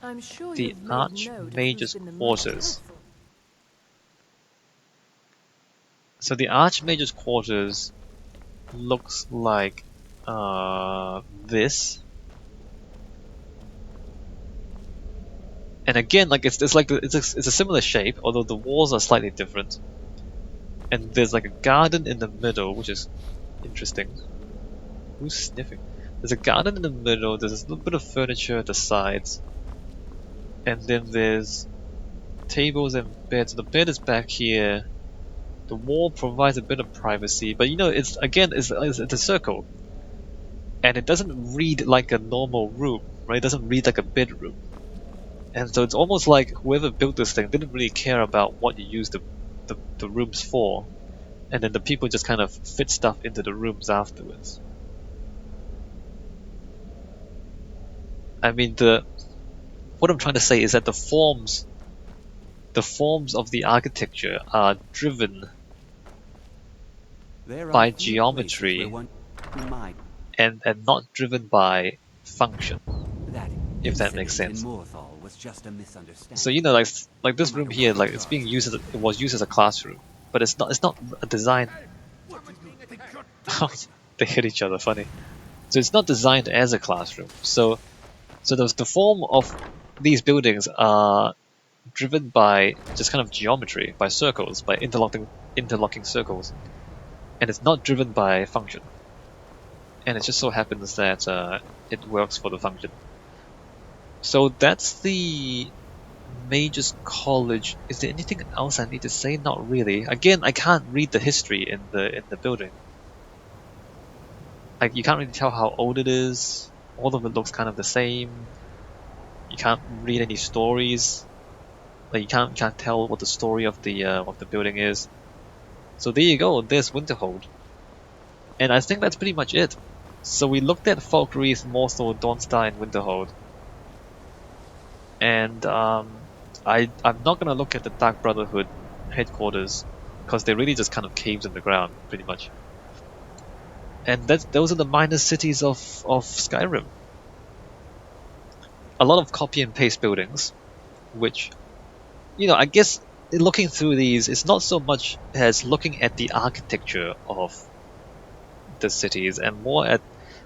I'm sure the you've made note of who's Archmage's been the most quarters. helpful. So the Archmage's quarters looks like this. And again, like it's a similar shape, although the walls are slightly different. And there's like a garden in the middle, which is interesting. Who's sniffing? There's a garden in the middle, there's a little bit of furniture at the sides. And then there's tables and beds. The bed is back here. The wall provides a bit of privacy, but you know, it's a circle. And it doesn't read like a normal room, right? It doesn't read like a bedroom. And so it's almost like whoever built this thing didn't really care about what you use the rooms for. And then the people just kind of fit stuff into the rooms afterwards. I mean, what I'm trying to say is that the forms of the architecture are driven by geometry and not driven by function, if that makes sense. So you know, like this room here, like it's being used it was used as a classroom, but it's not a design. They hit each other, funny. So it's not designed as a classroom. So the form of these buildings are driven by just kind of geometry, by circles, by interlocking circles, and it's not driven by function. And it just so happens that it works for the function. So that's the Mage's College. Is there anything else I need to say? Not really. Again, I can't read the history in the building. Like you can't really tell how old it is. All of it looks kind of the same. You can't read any stories. Like you can't tell what the story of the building is. So there you go. There's Winterhold. And I think that's pretty much it. So we looked at Falkreath, Morthal, Dawnstar, and Winterhold. And I'm not gonna look at the Dark Brotherhood headquarters because they're really just kind of caves in the ground, pretty much. And those are the minor cities of Skyrim. A lot of copy and paste buildings, which, you know, I guess looking through these, it's not so much as looking at the architecture of the cities, and more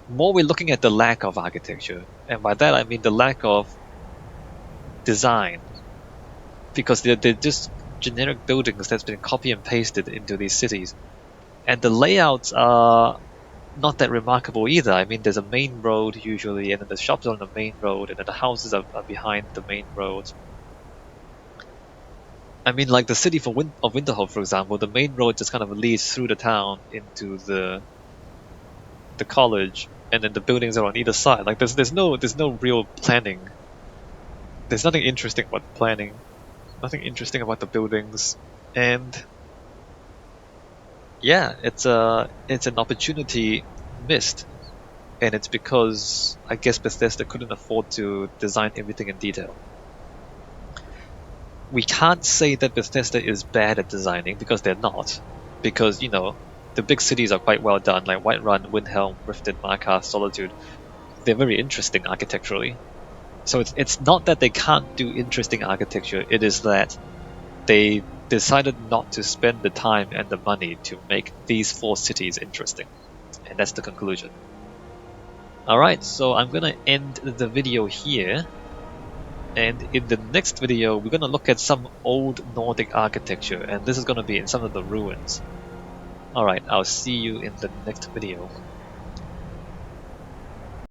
we're looking at the lack of architecture, and by that I mean the lack of design, because they're just generic buildings that's been copy and pasted into these cities, and the layouts are not that remarkable either. I mean, there's a main road usually, and then the shops are on the main road, and then the houses are behind the main road. I mean, like the city of Winterhold, for example, the main road just kind of leads through the town into the college, and then the buildings are on either side. Like there's no real planning. There's nothing interesting about the planning, nothing interesting about the buildings, and yeah, it's an opportunity missed, and it's because I guess Bethesda couldn't afford to design everything in detail. We can't say that Bethesda is bad at designing, because they're not, because you know the big cities are quite well done, like Whiterun, Windhelm, Riften, Markarth, Solitude. They're very interesting architecturally. So it's not that they can't do interesting architecture, it is that they decided not to spend the time and the money to make these 4 cities interesting. And that's the conclusion. Alright, so I'm gonna end the video here. And in the next video, we're gonna look at some old Nordic architecture, and this is gonna be in some of the ruins. Alright, I'll see you in the next video.